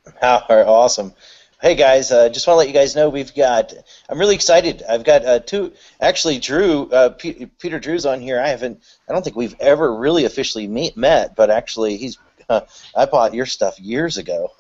All right, awesome. Hey guys, just want to let you guys know I'm really excited. I've got two. Actually, Peter Drew's on here. I don't think we've ever really officially met, but actually, I bought your stuff years ago.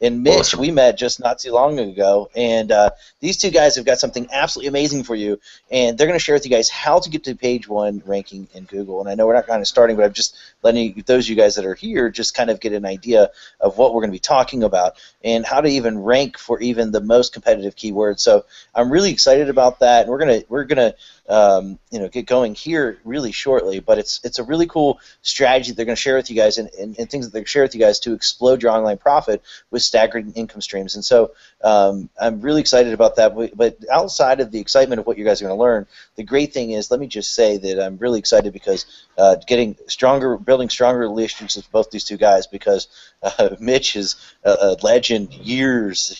And Mitch, Awesome. we met just not too long ago, and these two guys have got something absolutely amazing for you, and they're going to share with you guys how to get to page one ranking in Google. And I know we're not kind of starting, but I'm just letting those of you guys that are here just kind of get an idea of what we're going to be talking about and how to even rank for even the most competitive keywords. So I'm really excited about that. And we're gonna get going here really shortly. But it's a really cool strategy that they're going to share with you guys and things that they're going to share with you guys to explode your online profit with staggered income streams. And so I'm really excited about that. But outside of the excitement of what you guys are going to learn, the great thing is, let me just say that I'm really excited because building stronger relationships with both these two guys, because Mitch is a legend years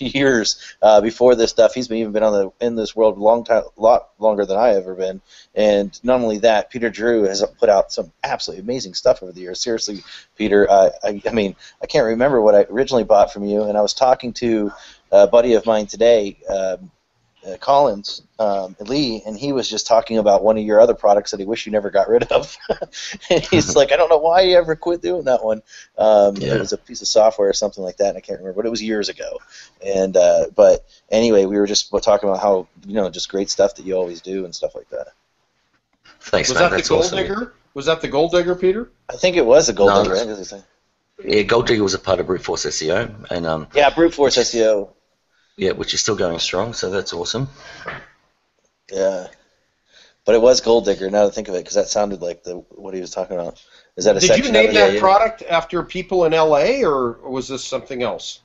before this stuff. He's even been in this world a lot longer than I ever been. And not only that, Peter Drew has put out some absolutely amazing stuff over the years. Seriously, Peter, I mean, I can't remember what I originally bought from you, and I was talking to a buddy of mine today, Collins Lee, and he was just talking about one of your other products that he wished you never got rid of. And he's like, I don't know why you ever quit doing that one. It was a piece of software or something like that, and I can't remember, but it was years ago. And but anyway, we were just talking about how just great stuff that you always do and stuff like that. Thanks, Was mate. that the That's gold awesome. digger? Was that the gold digger, Peter? I think it was a gold No, digger. yeah, Gold Digger was a part of Brute Force SEO, and Yeah, brute force SEO. yeah, which is still going strong. So that's awesome. Yeah, but it was gold digger. Now to think of it, because that sounded like what he was talking about. Is that a Did you section of name it? that product after people in LA, or was this something else?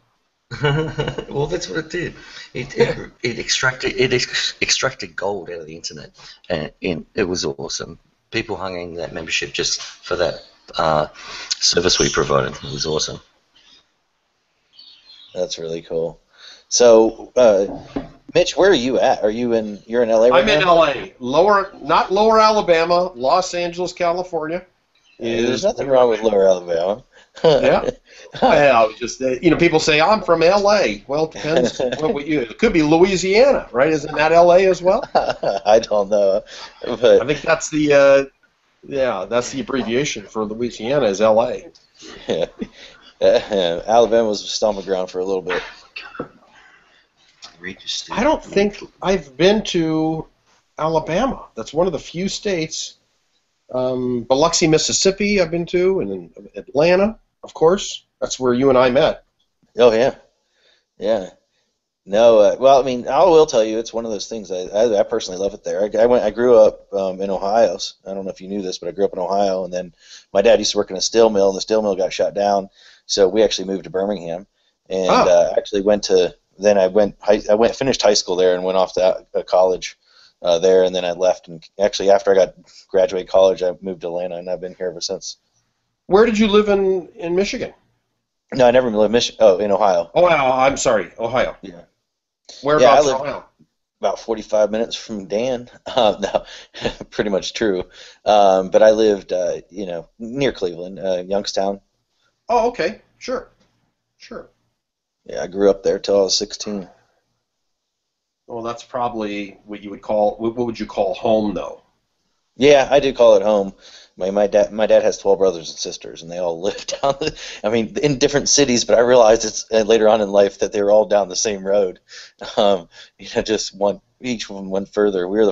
Well, that's what it did. It extracted gold out of the internet, and it was awesome. People hung in that membership just for that service we provided. It was awesome. That's really cool. So, Mitch, where are you at? You're in LA right I'm in now? LA, not Lower Alabama, Los Angeles, California. There's Is nothing wrong with Lower Alabama. Yeah. Well, just people say I'm from LA. Well, it depends. It could be Louisiana, right? Isn't that LA as well? I don't know, I but think that's that's the abbreviation for Louisiana is LA. yeah. Alabama was a stomping ground for a little bit. I don't think I've been to Alabama. That's one of the few states. Biloxi, Mississippi, I've been to, and then Atlanta, of course. That's where you and I met. Oh yeah, yeah. No, well, I mean, I will tell you, it's one of those things. I personally love it there. I grew up in Ohio. I don't know if you knew this, but I grew up in Ohio, and then my dad used to work in a steel mill, and the steel mill got shut down, so we actually moved to Birmingham, and Oh, actually went to. Then finished high school there, and went off to college there, and then I left. And actually, after I graduated college, I moved to Atlanta, and I've been here ever since. where did you live in Michigan? No, I never lived in in Ohio. Oh, I'm sorry, Ohio. Yeah, yeah, I Whereabouts in lived Ohio? about 45 minutes from Dan. No, pretty much true. But I lived, near Cleveland, Youngstown. Oh, okay, sure. Yeah, I grew up there till I was 16. Well, that's probably what would you call home, though? Yeah, I do call it home. My dad has 12 brothers and sisters, and they all live in different cities. But I realized later on in life that they were all down the same road. Just each one went further. We were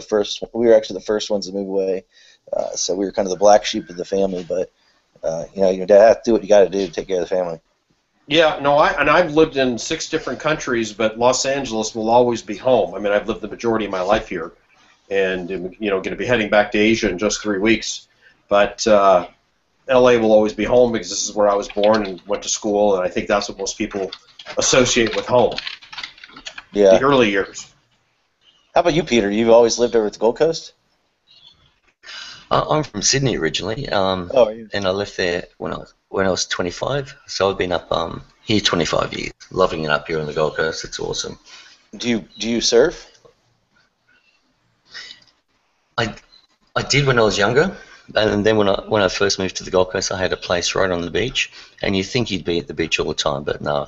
actually the first ones to move away. So we were kind of the black sheep of the family. But your dad has to do what you got to do to take care of the family. Yeah, no, I've lived in 6 different countries, but Los Angeles will always be home. I mean, I've lived the majority of my life here, and going to be heading back to Asia in just 3 weeks. But LA will always be home because this is where I was born and went to school, and I think that's what most people associate with home. Yeah. The early years. How about you, Peter? You've always lived over at the Gold Coast? I'm from Sydney originally, Oh, are you? and I left there when I was 25. So I've been up here 25 years, loving it up here on the Gold Coast. It's awesome. Do you surf? I did when I was younger. And then when I first moved to the Gold Coast, I had a place right on the beach, and you think you'd be at the beach all the time, but no,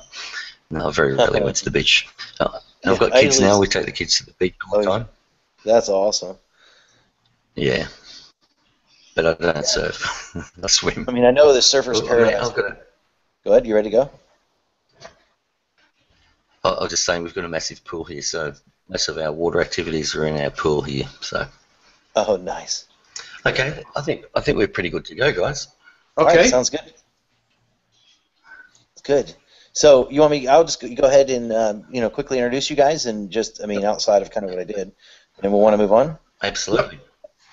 I very rarely went to the beach. And I've got kids now. We take the kids to the beach all the time. That's awesome. Yeah, but I don't surf. I swim. I mean, I know the surfer's paradise. Go ahead. You ready to go? I was just saying we've got a massive pool here, so most of our water activities are in our pool here. So. Oh, nice. Okay, I think we're pretty good to go, guys. Okay, all right, sounds good. Good. So you want me? I'll just go ahead and quickly introduce you guys, and just outside of kind of what I did, and we'll want to move on. Absolutely.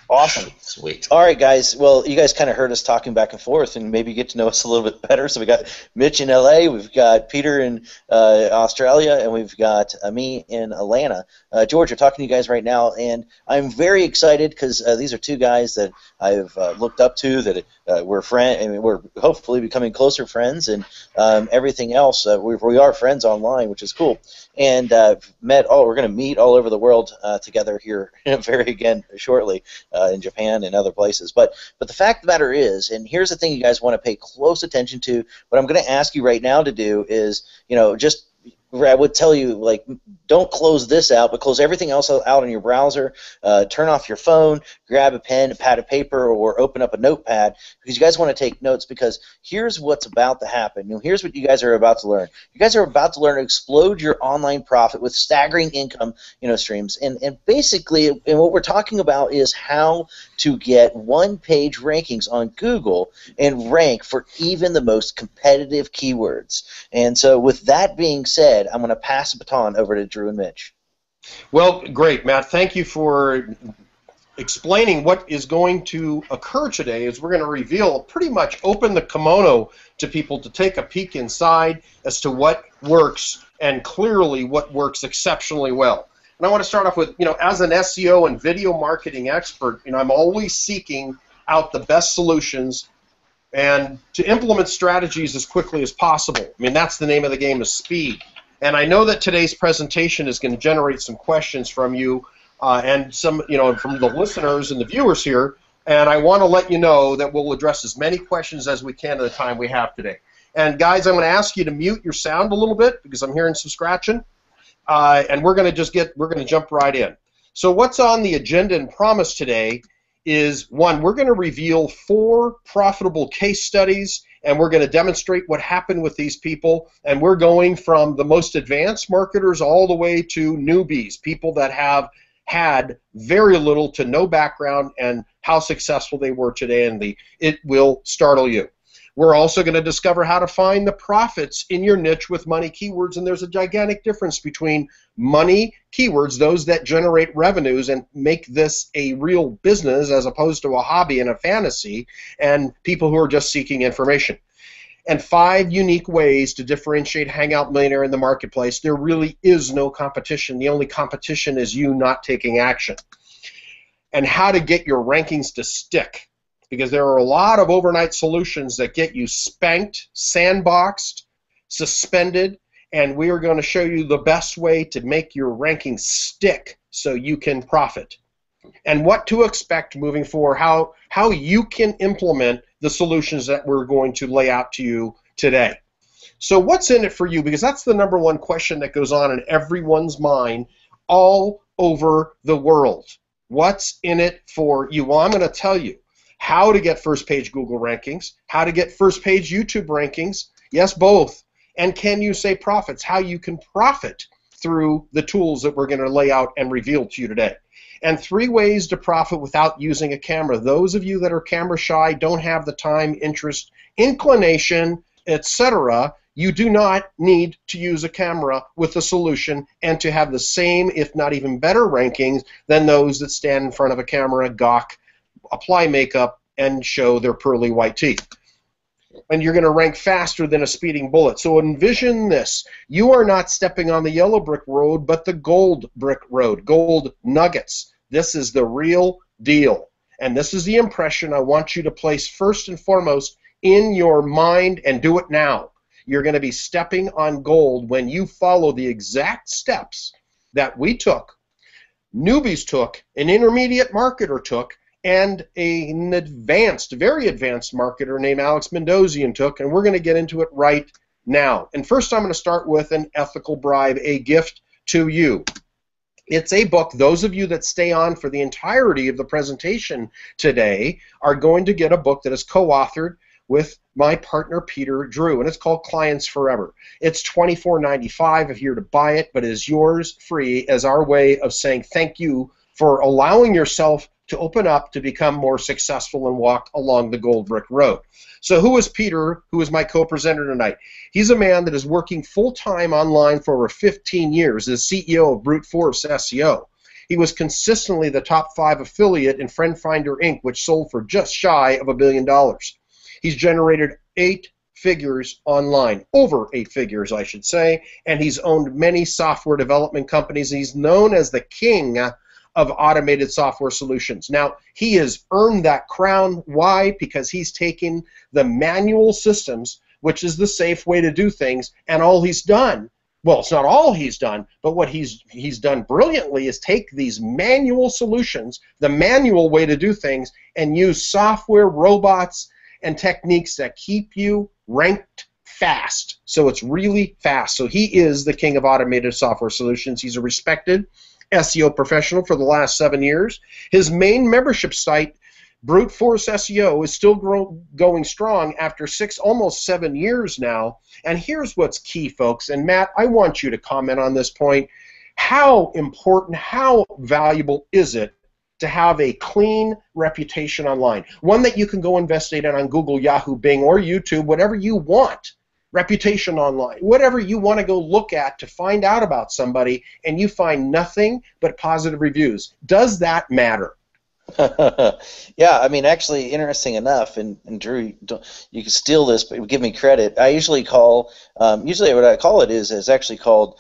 Awesome. Sweet. All right, guys. Well, you guys kind of heard us talking back and forth, and maybe get to know us a little bit better. So we got Mitch in LA, we've got Peter in Australia, and we've got me in Atlanta. George, we're talking to you guys right now, and I'm very excited because these are two guys that I've looked up to, that we're friends, and we're hopefully becoming closer friends, and everything else. We are friends online, which is cool. And we're going to meet all over the world together here again shortly in Japan and other places. But the fact of the matter is, and here's the thing you guys want to pay close attention to, what I'm going to ask you right now to do is, just I would tell you, like, don't close this out, but close everything else out on your browser. Turn off your phone, grab a pen, a pad of paper, or open up a notepad, because you guys want to take notes, because here's what's about to happen. Here's what you guys are about to learn. You guys are about to learn to explode your online profit with staggering income streams. And basically, and what we're talking about is how to get one-page rankings on Google and rank for even the most competitive keywords. And so with that being said, I'm going to pass the baton over to Drew and Mitch. Well, great, Matt. Thank you for explaining what is going to occur today. Is we're going to reveal, pretty much open the kimono to people to take a peek inside as to what works, and clearly what works exceptionally well. And I want to start off with, as an SEO and video marketing expert, I'm always seeking out the best solutions and to implement strategies as quickly as possible. I mean, that's the name of the game, is speed. And I know that today's presentation is going to generate some questions from you and some, from the listeners and the viewers here. And I want to let you know that we'll address as many questions as we can in the time we have today. And guys, I'm going to ask you to mute your sound a little bit, because I'm hearing some scratching. And we're going to jump right in. So what's on the agenda and promise today is, one, we're going to reveal 4 profitable case studies, and we're going to demonstrate what happened with these people. And we're going from the most advanced marketers all the way to newbies, people that have had very little to no background, and how successful they were today, and it will startle you. We're also going to discover how to find the profits in your niche with money keywords, and there's a gigantic difference between money keywords, those that generate revenues and make this a real business as opposed to a hobby and a fantasy, and people who are just seeking information. And 5 unique ways to differentiate Hangout Millionaire in the marketplace. There really is no competition. The only competition is you not taking action. And how to get your rankings to stick, because there are a lot of overnight solutions that get you spanked, sandboxed, suspended, and we are going to show you the best way to make your rankings stick so you can profit. And what to expect moving forward, how you can implement the solutions that we're going to lay out to you today. So what's in it for you? Because that's the number one question that goes on in everyone's mind all over the world. What's in it for you? Well, I'm going to tell you how to get first page Google rankings, how to get first page YouTube rankings, yes, both, and can you say profits, how you can profit through the tools that we're going to lay out and reveal to you today. And 3 ways to profit without using a camera. Those of you that are camera shy, don't have the time, interest, inclination, etc., you do not need to use a camera with a solution and to have the same, if not even better, rankings than those that stand in front of a camera, gawk, apply makeup, and show their pearly white teeth. And you're going to rank faster than a speeding bullet. So envision this. You are not stepping on the yellow brick road, but the gold brick road, gold nuggets. This is the real deal. And this is the impression I want you to place first and foremost in your mind, and do it now. You're going to be stepping on gold when you follow the exact steps that we took, newbies took, an intermediate marketer took, and an advanced, very advanced marketer named Alex Mendozian took, and we're going to get into it right now. And first I'm going to start with an ethical bribe, a gift to you. It's a book. Those of you that stay on for the entirety of the presentation today are going to get a book that is co-authored with my partner Peter Drew, and it's called Clients Forever. It's $24.95 if you're to buy it, but it is yours free as our way of saying thank you for allowing yourself to open up to become more successful and walk along the gold brick road. So who is Peter, who is my co-presenter tonight? He's a man that is working full-time online for over 15 years as CEO of Brute Force SEO. He was consistently the top 5 affiliate in Friend Finder Inc., which sold for just shy of $1 billion. He's generated 8 figures online, over 8 figures, I should say, and he's owned many software development companies. He's known as the king of automated software solutions. Now, he has earned that crown. Why? Because he's taken the manual systems, which is the safe way to do things, and all he's done, well, it's not all he's done, but what he's done brilliantly is take these manual solutions, the manual way to do things, and use software, robots, and techniques that keep you ranked fast. So it's really fast. So he is the king of automated software solutions. He's a respected SEO professional for the last 7 years. His main membership site, Brute Force SEO, is still going strong after almost 7 years now. And here's what's key, folks. And Matt, I want you to comment on this point. How important, how valuable is it to have a clean reputation online? One that you can go investigate on Google, Yahoo, Bing, or YouTube, whatever you want. Reputation online, whatever you want to go look at to find out about somebody, and you find nothing but positive reviews. Does that matter? Yeah, I mean, actually, interesting enough, and Drew, you can steal this, but give me credit. I usually call, usually what I call it is actually called,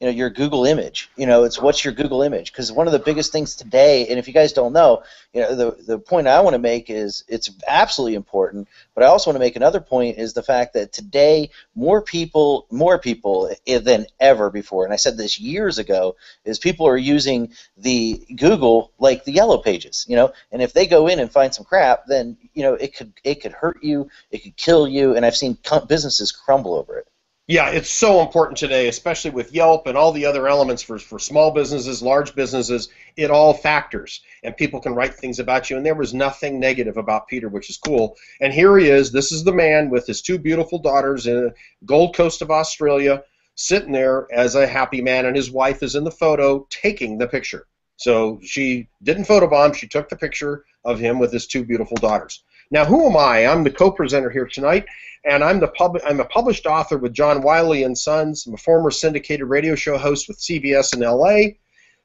your Google image. It's what's your Google image? Because one of the biggest things today, and if you guys don't know, the point I want to make is it's absolutely important, but I also want to make another point is the fact that today more people than ever before, and I said this years ago, is people are using the Google like the yellow pages, and if they go in and find some crap, then it could hurt you, it could kill you, and I've seen businesses crumble over it. Yeah, it's so important today, especially with Yelp and all the other elements for small businesses, large businesses. It all factors, and people can write things about you, and there was nothing negative about Peter, which is cool. And here he is. This is the man with his 2 beautiful daughters in the Gold Coast of Australia, sitting there as a happy man, and his wife is in the photo taking the picture. So she didn't photobomb. She took the picture of him with his 2 beautiful daughters. Now, who am I? I'm the co-presenter here tonight, and I'm a published author with John Wiley and Sons. I'm a former syndicated radio show host with CBS in LA,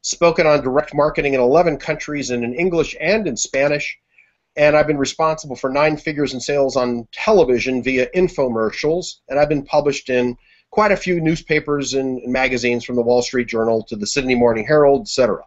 spoken on direct marketing in 11 countries and in English and in Spanish, and I've been responsible for 9 figures in sales on television via infomercials, and I've been published in quite a few newspapers and magazines, from the Wall Street Journal to the Sydney Morning Herald, etc.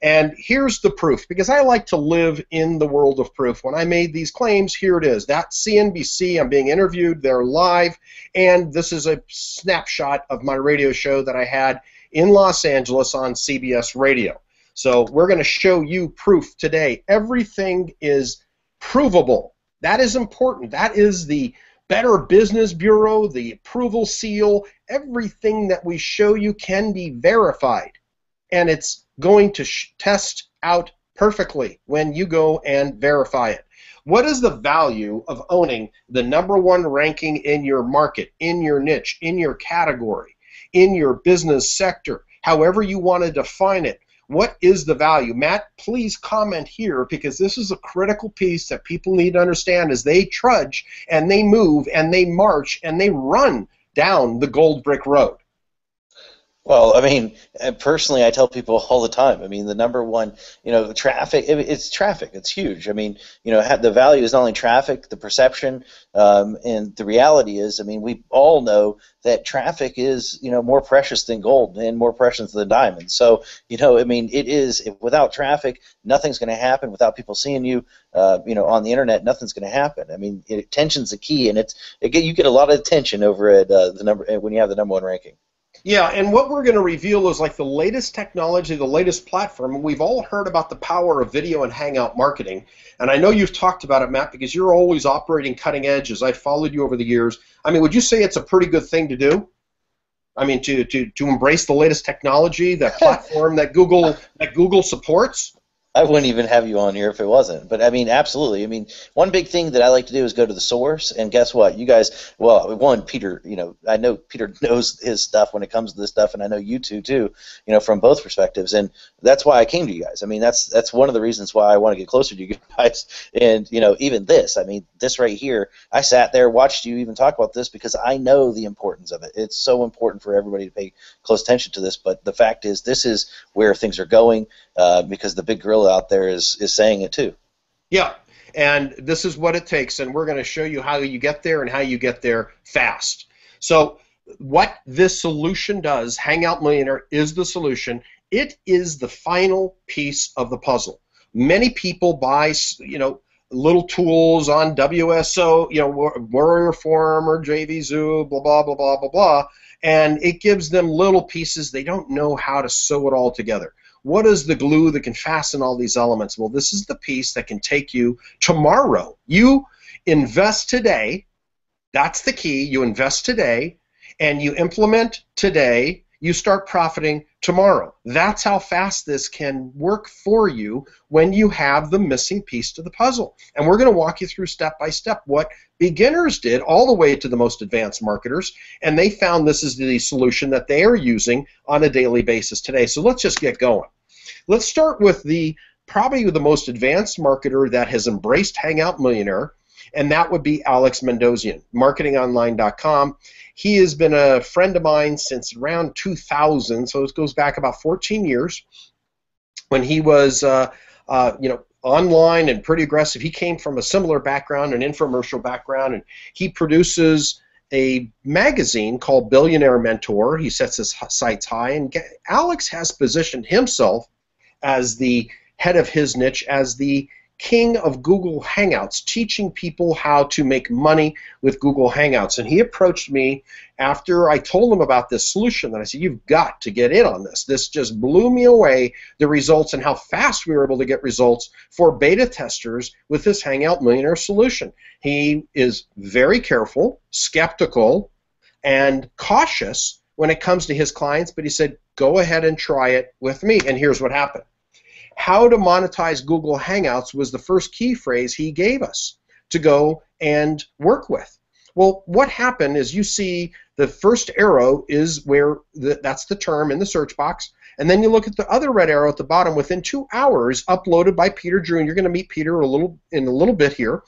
And here's the proof, because I like to live in the world of proof. When I made these claims, here it is. That's CNBC. I'm being interviewed. They're live. And this is a snapshot of my radio show that I had in Los Angeles on CBS Radio. So we're going to show you proof today. Everything is provable. That is important. That is the Better Business Bureau, the approval seal. Everything that we show you can be verified. And it's going to test out perfectly when you go and verify it. What is the value of owning the #1 ranking in your market, in your niche, in your category, in your business sector, however you want to define it? What is the value? Matt, please comment here, because this is a critical piece that people need to understand as they trudge and they move and they march and they run down the gold brick road. Well, I mean, personally, I tell people all the time. I mean, the #1, the traffic. It's traffic. It's huge. I mean, the value is not only traffic, the perception, and the reality is, I mean, we all know that traffic is, more precious than gold and more precious than diamonds. So, I mean, it is. Without traffic, nothing's going to happen. Without people seeing you, on the internet, nothing's going to happen. I mean, attention's the key, and you get a lot of attention over at when you have the #1 ranking. Yeah, and what we're going to reveal is like the latest technology, the latest platform. We've all heard about the power of video and hangout marketing, and I know you've talked about it, Matt, because you're always operating cutting edge as I've followed you over the years. I mean, would you say it's a pretty good thing to do? I mean, to embrace the latest technology, that platform that Google supports? I wouldn't even have you on here if it wasn't. But I mean, absolutely. I mean, one big thing that I like to do is go to the source. And guess what? You guys, well, one, Peter, I know Peter knows his stuff when it comes to this stuff, and I know you two too, from both perspectives. And that's why I came to you guys. I mean, that's one of the reasons why I want to get closer to you guys. And even this. I mean, this right here. I sat there, watched you even talk about this because I know the importance of it. It's so important for everybody to pay close attention to this. But the fact is, this is where things are going because the big gorilla out there is saying it too. Yeah, and this is what it takes, and we're going to show you how you get there and how you get there fast. So what this solution does, Hangout Millionaire is the solution. It is the final piece of the puzzle. Many people buy, little tools on WSO, Warrior Forum or JVZoo, blah, blah, blah, blah, blah, blah, and it gives them little pieces. They don't know how to sew it all together. What is the glue that can fasten all these elements? Well, this is the piece that can take you tomorrow. You invest today. That's the key. You invest today, and you implement today. You start profiting tomorrow. That's how fast this can work for you when you have the missing piece to the puzzle. And we're going to walk you through step by step what beginners did all the way to the most advanced marketers, and they found this is the solution that they are using on a daily basis today. So let's just get going. Let's start with probably the most advanced marketer that has embraced Hangout Millionaire, and that would be Alex Mendozian, marketingonline.com. He has been a friend of mine since around 2000, so it goes back about 14 years when he was online and pretty aggressive. He came from a similar background, an infomercial background, and he produces a magazine called Billionaire Mentor. He sets his sights high, and Alex has positioned himself as the head of his niche, as the king of Google Hangouts, teaching people how to make money with Google Hangouts. And he approached me after I told him about this solution, and I said, you've got to get in on this. This just blew me away, the results and how fast we were able to get results for beta testers with this Hangout Millionaire solution. He is very careful, skeptical, and cautious when it comes to his clients, but he said, go ahead and try it with me. And here's what happened. How to monetize Google Hangouts was the first key phrase he gave us to go and work with. Well, what happened is you see the first arrow is where that's the term in the search box, and then you look at the other red arrow at the bottom within 2 hours, uploaded by Peter Drew, and you're going to meet Peter in a little bit here.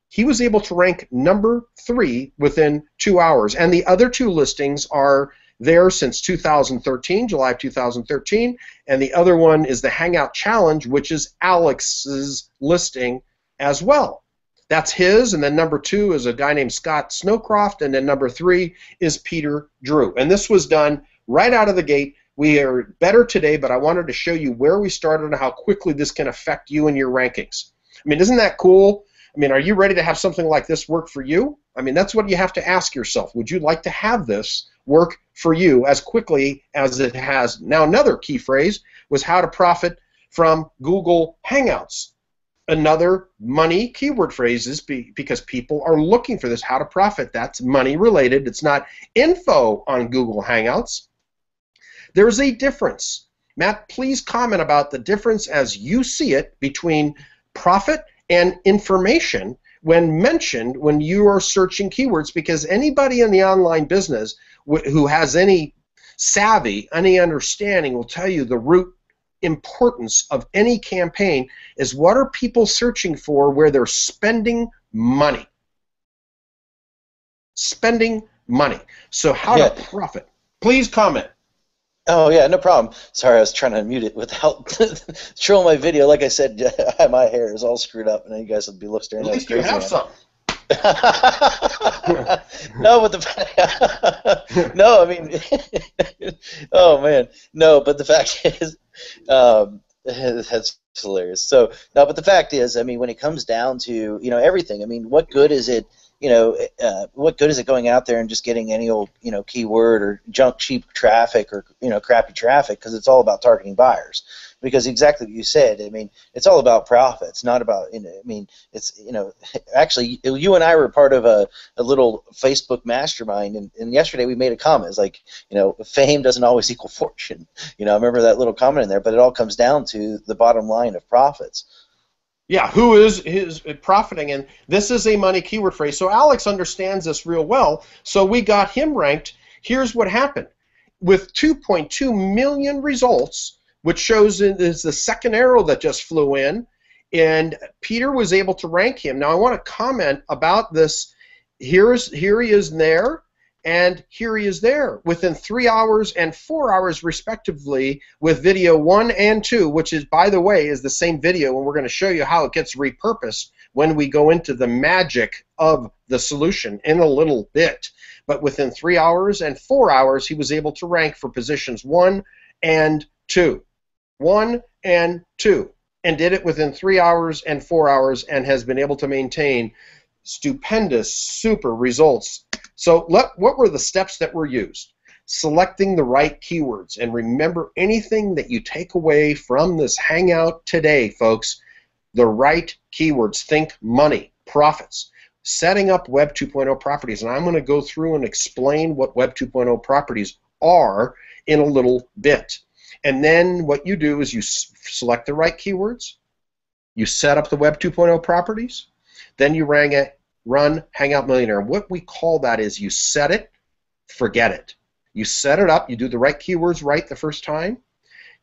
He was able to rank number 3 within 2 hours, and the other 2 listings are there since 2013, July of 2013, and the other one is the Hangout Challenge, which is Alex's listing as well. That's his, and then number 2 is a guy named Scott Snowcroft, and then number 3 is Peter Drew. And this was done right out of the gate. We are better today, but I wanted to show you where we started and how quickly this can affect you and your rankings. I mean, isn't that cool? I mean, are you ready to have something like this work for you? I mean, that's what you have to ask yourself. Would you like to have this work for you as quickly as it has? Now, another key phrase was how to profit from Google Hangouts. Another money keyword phrases because people are looking for this, how to profit. That's money related. It's not info on Google Hangouts. There's a difference. Matt, please comment about the difference as you see it between profit and information when mentioned when you are searching keywords, because anybody in the online business who has any savvy, any understanding will tell you the root importance of any campaign is what are people searching for where they're spending money. Spending money. So how to profit. Please comment. Oh, yeah, no problem. Sorry, I was trying to mute it without showing my video. Like I said, my hair is all screwed up, and you guys would be staring at me. At least you have some. No, but the no, I mean, oh man, no, but the fact is, that's hilarious. So no, but the fact is, I mean, when it comes down to everything, I mean, what good is it what good is it going out there and just getting any old, keyword or junk cheap traffic or, crappy traffic, because it's all about targeting buyers. Because exactly what you said, I mean, it's all about profits, not about, it's, actually, you and I were part of a little Facebook mastermind, and yesterday we made a comment. It's like, fame doesn't always equal fortune. I remember that little comment in there, but it all comes down to the bottom line of profits. Yeah, who is profiting, and this is a money keyword phrase. So Alex understands this real well, so we got him ranked. Here's what happened. With 2.2 million results, which shows is the second arrow that just flew in, and Peter was able to rank him. Now I want to comment about this. Here he is there, and here he is there within 3 hours and 4 hours respectively with video 1 and 2, which is, by the way, is the same video, and we're going to show you how it gets repurposed when we go into the magic of the solution in a little bit. But within 3 hours and 4 hours, he was able to rank for positions 1 and 2. 1 and 2. And did it within 3 hours and 4 hours, and has been able to maintain stupendous, super results. So what were the steps that were used? Selecting the right keywords. And remember, anything that you take away from this hangout today, folks, the right keywords. Think money, profits. Setting up Web 2.0 properties. And I'm going to go through and explain what Web 2.0 properties are in a little bit. And then what you do is you select the right keywords. You set up the Web 2.0 properties. Then you run Hangout Millionaire. What we call that is you set it, forget it. You set it up, you do the right keywords right the first time.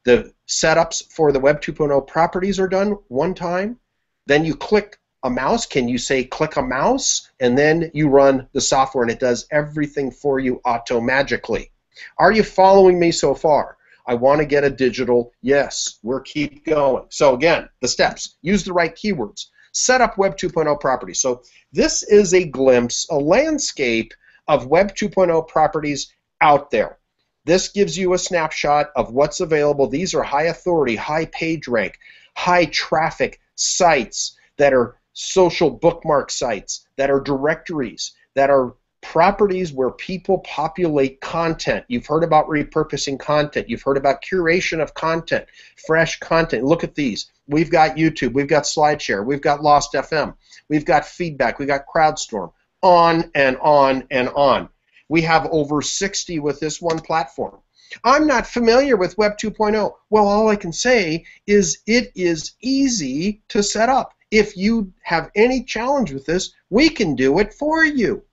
The setups for the Web 2.0 properties are done one time. Then you click a mouse. Can you say click a mouse? And then you run the software, and it does everything for you auto-magically. Are you following me so far? I want to get a digital yes. We'll keep going. So again, the steps. Use the right keywords. Set up Web 2.0 properties. So this is a glimpse, a landscape of Web 2.0 properties out there. This gives you a snapshot of what's available. These are high authority, high page rank, high traffic sites that are social bookmark sites, that are directories, that are properties where people populate content. You've heard about repurposing content. You've heard about curation of content, fresh content. Look at these. We've got YouTube. We've got SlideShare. We've got Lost FM. We've got Feedback. We've got CrowdStorm. On and on and on. We have over 60 with this one platform. I'm not familiar with Web 2.0. Well, all I can say is it is easy to set up. If you have any challenge with this, we can do it for you.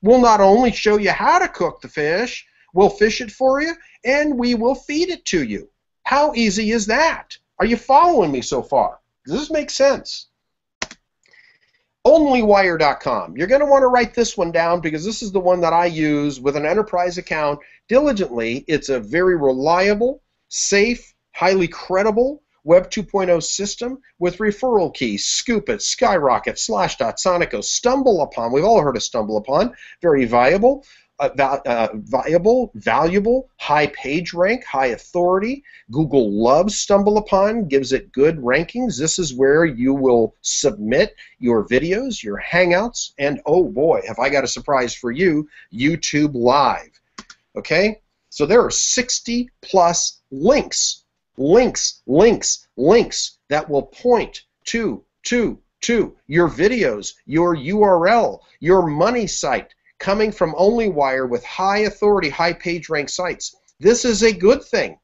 We'll not only show you how to cook the fish, we'll fish it for you, and we will feed it to you. How easy is that? Are you following me so far? Does this make sense? Onlywire.com. You're going to want to write this one down because this is the one that I use with an enterprise account diligently. It's a very reliable, safe, highly credible Web 2.0 system with referral keys. Scoop It, SkyRocket, Slashdot, Sonico, StumbleUpon. We've all heard of StumbleUpon. Very viable, valuable, high page rank, high authority. Google loves StumbleUpon, gives it good rankings. This is where you will submit your videos, your hangouts, and oh boy, have I got a surprise for you, YouTube Live. Okay? So there are 60 plus links that will point to your videos, your URL, your money site, coming from OnlyWire with high authority, high page rank sites. This is a good thing.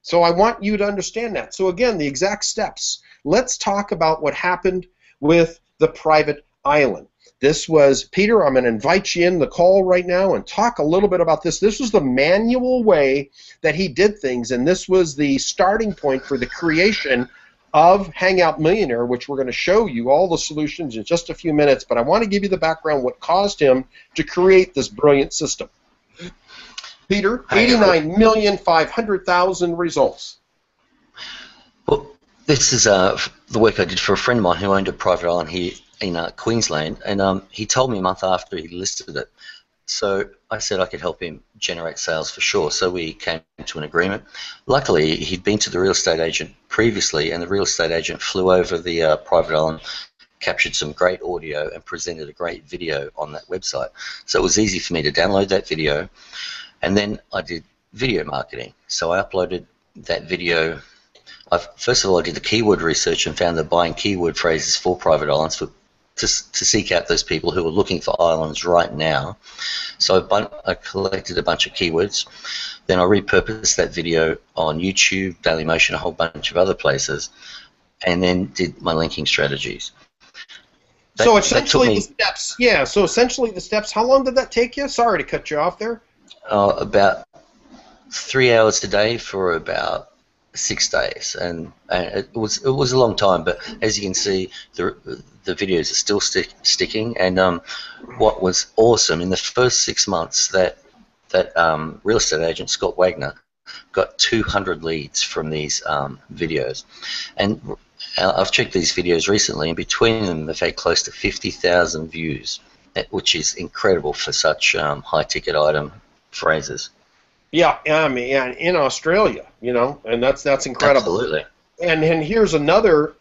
So I want you to understand that. So again, the exact steps. Let's talk about what happened with the private island. This was, Peter, I'm going to invite you in the call right now and talk a little bit about this. This was the manual way that he did things, and this was the starting point for the creation of Hangout Millionaire, which we're going to show you all the solutions in just a few minutes, but I want to give you the background, what caused him to create this brilliant system. Peter, 89,500,000 results. Well, this is the work I did for a friend of mine who owned a private island here in Queensland, and he told me a month after he listed it. So I said I could help him generate sales for sure. So we came to an agreement. Luckily, he'd been to the real estate agent previously, and the real estate agent flew over the private island captured some great audio and presented a great video on that website. So it was easy for me to download that video, and then I did video marketing. So I uploaded that video. First of all, I did the keyword research and found that buying keyword phrases for private islands to seek out those people who are looking for islands right now. So I collected a bunch of keywords. Then I repurposed that video on YouTube, Dailymotion, a whole bunch of other places, and then did my linking strategies. So essentially the steps, yeah, so essentially the steps, how long did that take you? Sorry to cut you off there. About 3 hours a day for about 6 days, and it was a long time, but as you can see, the videos are still sticking. And what was awesome, in the first 6 months, that real estate agent, Scott Wagner, got 200 leads from these videos. And I've checked these videos recently, and between them they've had close to 50,000 views, which is incredible for such high-ticket item phrases. Yeah, I mean, in Australia, you know, and that's incredible. Absolutely. And here's another,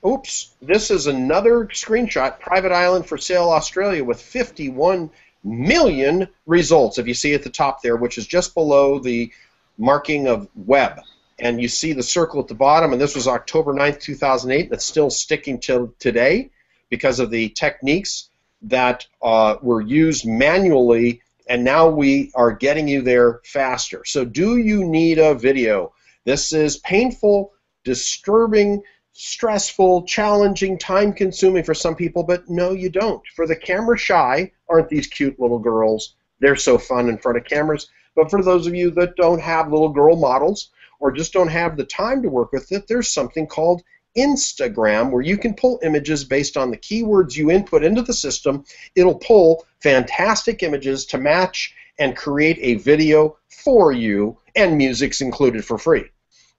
this is another screenshot, private island for sale Australia with 51 million results, if you see at the top there, which is just below the marking of web. And you see the circle at the bottom, and this was October 9th, 2008, and it's still sticking till today because of the techniques that were used manually, and now we are getting you there faster. So do you need a video? This is painful, disturbing, stressful, challenging, time-consuming for some people, but no, you don't. For the camera shy, aren't these cute little girls? They're so fun in front of cameras. But for those of you that don't have little girl models or just don't have the time to work with it, there's something called Instagram, where you can pull images based on the keywords you input into the system. It'll pull fantastic images to match and create a video for you, and music's included for free.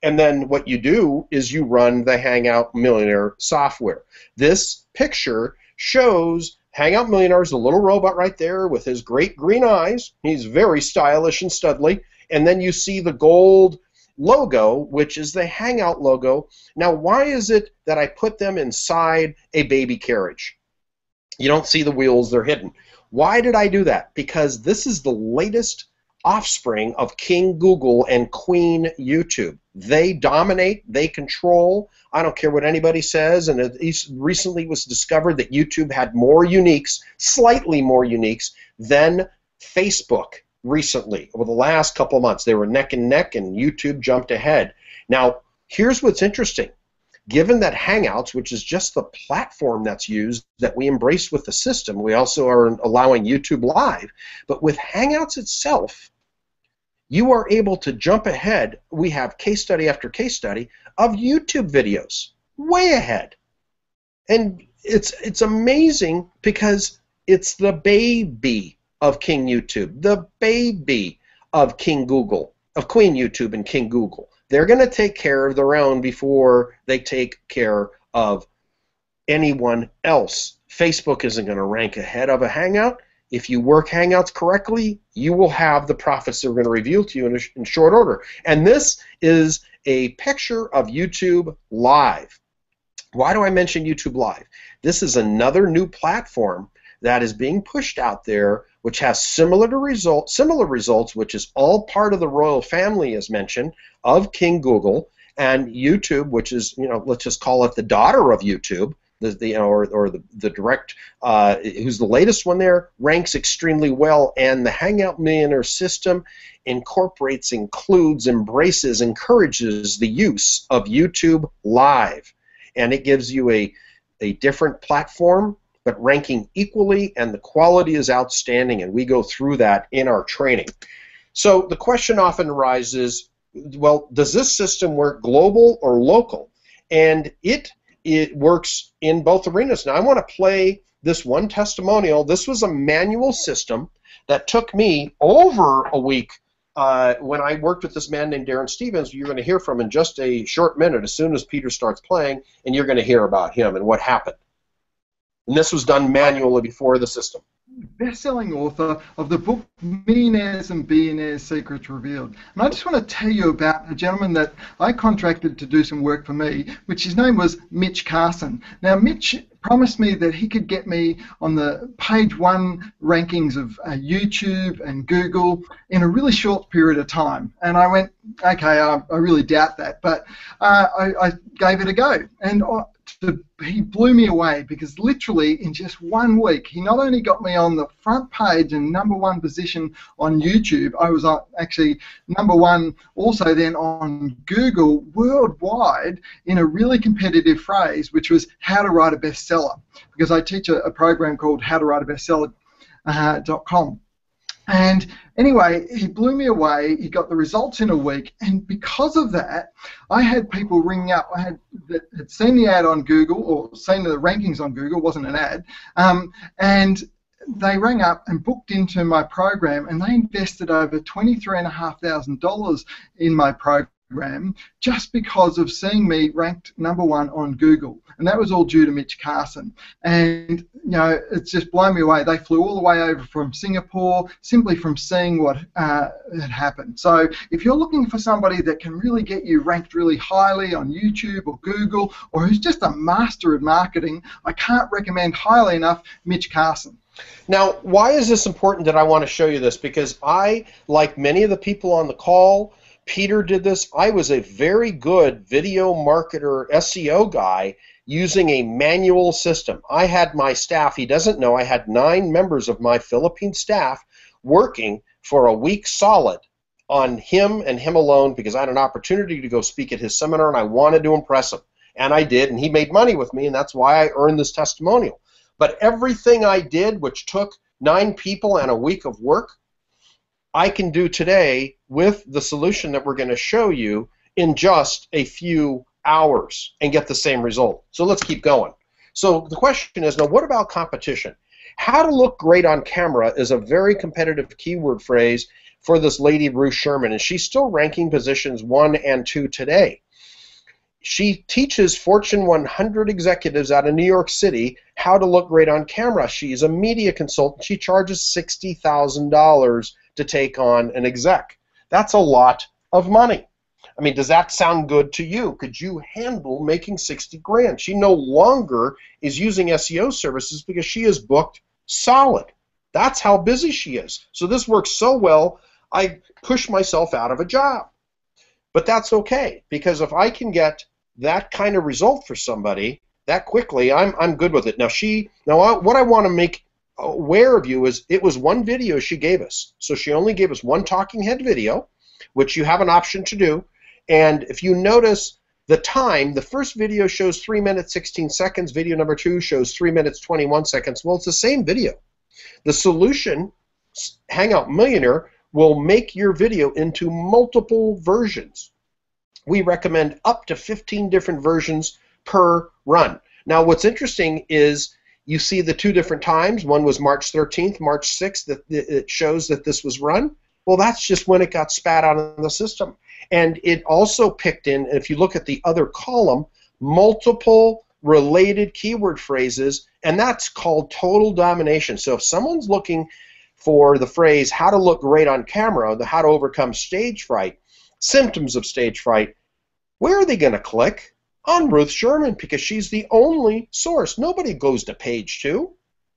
And then what you do is you run the Hangout Millionaire software. This picture shows Hangout Millionaire's a little robot right there with his great green eyes. He's very stylish and studly. And then you see the gold logo, which is the Hangout logo. Now, why is it that I put them inside a baby carriage? You don't see the wheels, they're hidden. Why did I do that? Because this is the latest offspring of King Google and Queen YouTube. They dominate, they control. I don't care what anybody says, and it recently was discovered that YouTube had more uniques, slightly more uniques, than Facebook. Recently, over the last couple of months, they were neck and neck, and YouTube jumped ahead. Now, here's what's interesting. Given that Hangouts, which is just the platform that's used, that we embrace with the system, we also are allowing YouTube Live, but with Hangouts itself, you are able to jump ahead. We have case study after case study of YouTube videos, way ahead. And it's amazing because it's the baby of King YouTube, the baby of King Google, of Queen YouTube and King Google. They're going to take care of their own before they take care of anyone else. Facebook isn't going to rank ahead of a Hangout. If you work Hangouts correctly, you will have the profits they're going to reveal to you in short order. And this is a picture of YouTube Live. Why do I mention YouTube Live? This is another new platform that is being pushed out there, which has similar results, which is all part of the royal family, as mentioned, of King Google, and YouTube, which is, let's just call it the daughter of YouTube, the direct, who's the latest one there, ranks extremely well, and the Hangout Millionaire system incorporates, includes, embraces, encourages the use of YouTube Live, and it gives you a different platform, but ranking equally, and the quality is outstanding, and we go through that in our training. So the question often arises, well, does this system work global or local? And it works in both arenas. Now, I want to play this one testimonial. This was a manual system that took me over a week when I worked with this man named Darren Stevens, who you're going to hear from in just a short minute as soon as Peter starts playing, and you're going to hear about him and what happened. And this was done manually before the system. Best-selling author of the book Millionaires and Billionaires Secrets Revealed. And I just want to tell you about a gentleman that I contracted to do some work for me, which his name was Mitch Carson. Now, Mitch promised me that he could get me on the page 1 rankings of YouTube and Google in a really short period of time. And I went, okay, I really doubt that, but I gave it a go. And he blew me away, because literally in just 1 week, he not only got me on the front page and #1 position on YouTube, I was actually #1 also then on Google worldwide in a really competitive phrase, which was how to write a bestseller, because I teach a program called howtowriteabestseller.com. And anyway, he blew me away. He got the results in a week, and because of that, I had people ringing up. I had seen the ad on Google, or seen the rankings on Google. It wasn't an ad, and they rang up and booked into my program, and they invested over $23,500 in my program just because of seeing me ranked #1 on Google. And that was all due to Mitch Carson. And, you know, it's just blown me away. They flew all the way over from Singapore simply from seeing what had happened. So if you're looking for somebody that can really get you ranked really highly on YouTube or Google, or who's just a master at marketing, I can't recommend highly enough Mitch Carson. Now, why is this important that I want to show you this? Because I, like many of the people on the call, Peter did this. I was a very good video marketer, SEO guy, using a manual system. I had my staff, he doesn't know, I had 9 members of my Philippine staff working for a week solid on him and him alone, because I had an opportunity to go speak at his seminar and I wanted to impress him. And I did, and he made money with me, and that's why I earned this testimonial. But everything I did, which took 9 people and a week of work, I can do today with the solution that we're going to show you in just a few hours and get the same result. So let's keep going. So the question is, now what about competition? How to look great on camera is a very competitive keyword phrase for this lady, Ruth Sherman, and she's still ranking positions 1 and 2 today. She teaches Fortune 100 executives out of New York City how to look great on camera. She's a media consultant. She charges $60,000 to take on an exec. That's a lot of money. I mean, does that sound good to you? Could you handle making 60 grand? She no longer is using SEO services because she is booked solid. That's how busy she is. So this works so well, I push myself out of a job. But that's okay, because if I can get that kind of result for somebody that quickly, I'm good with it. Now what I want to make aware of you is it was 1 video she gave us. So she only gave us 1 talking head video, which you have an option to do. And if you notice the time, the first video shows 3 minutes 16 seconds. Video number 2 shows 3 minutes 21 seconds. Well, it's the same video. The solution, Hangout Millionaire, will make your video into multiple versions. We recommend up to 15 different versions per run. Now, what's interesting is you see the 2 different times. One was March 13th, March 6th, that it shows that this was run. Well, that's just when it got spat out of the system. And it also picked in, if you look at the other column, multiple related keyword phrases, and that's called total domination. So if someone's looking for the phrase how to look great on camera, the how to overcome stage fright, symptoms of stage fright, where are they going to click? On Ruth Sherman, because she's the only source. Nobody goes to page 2.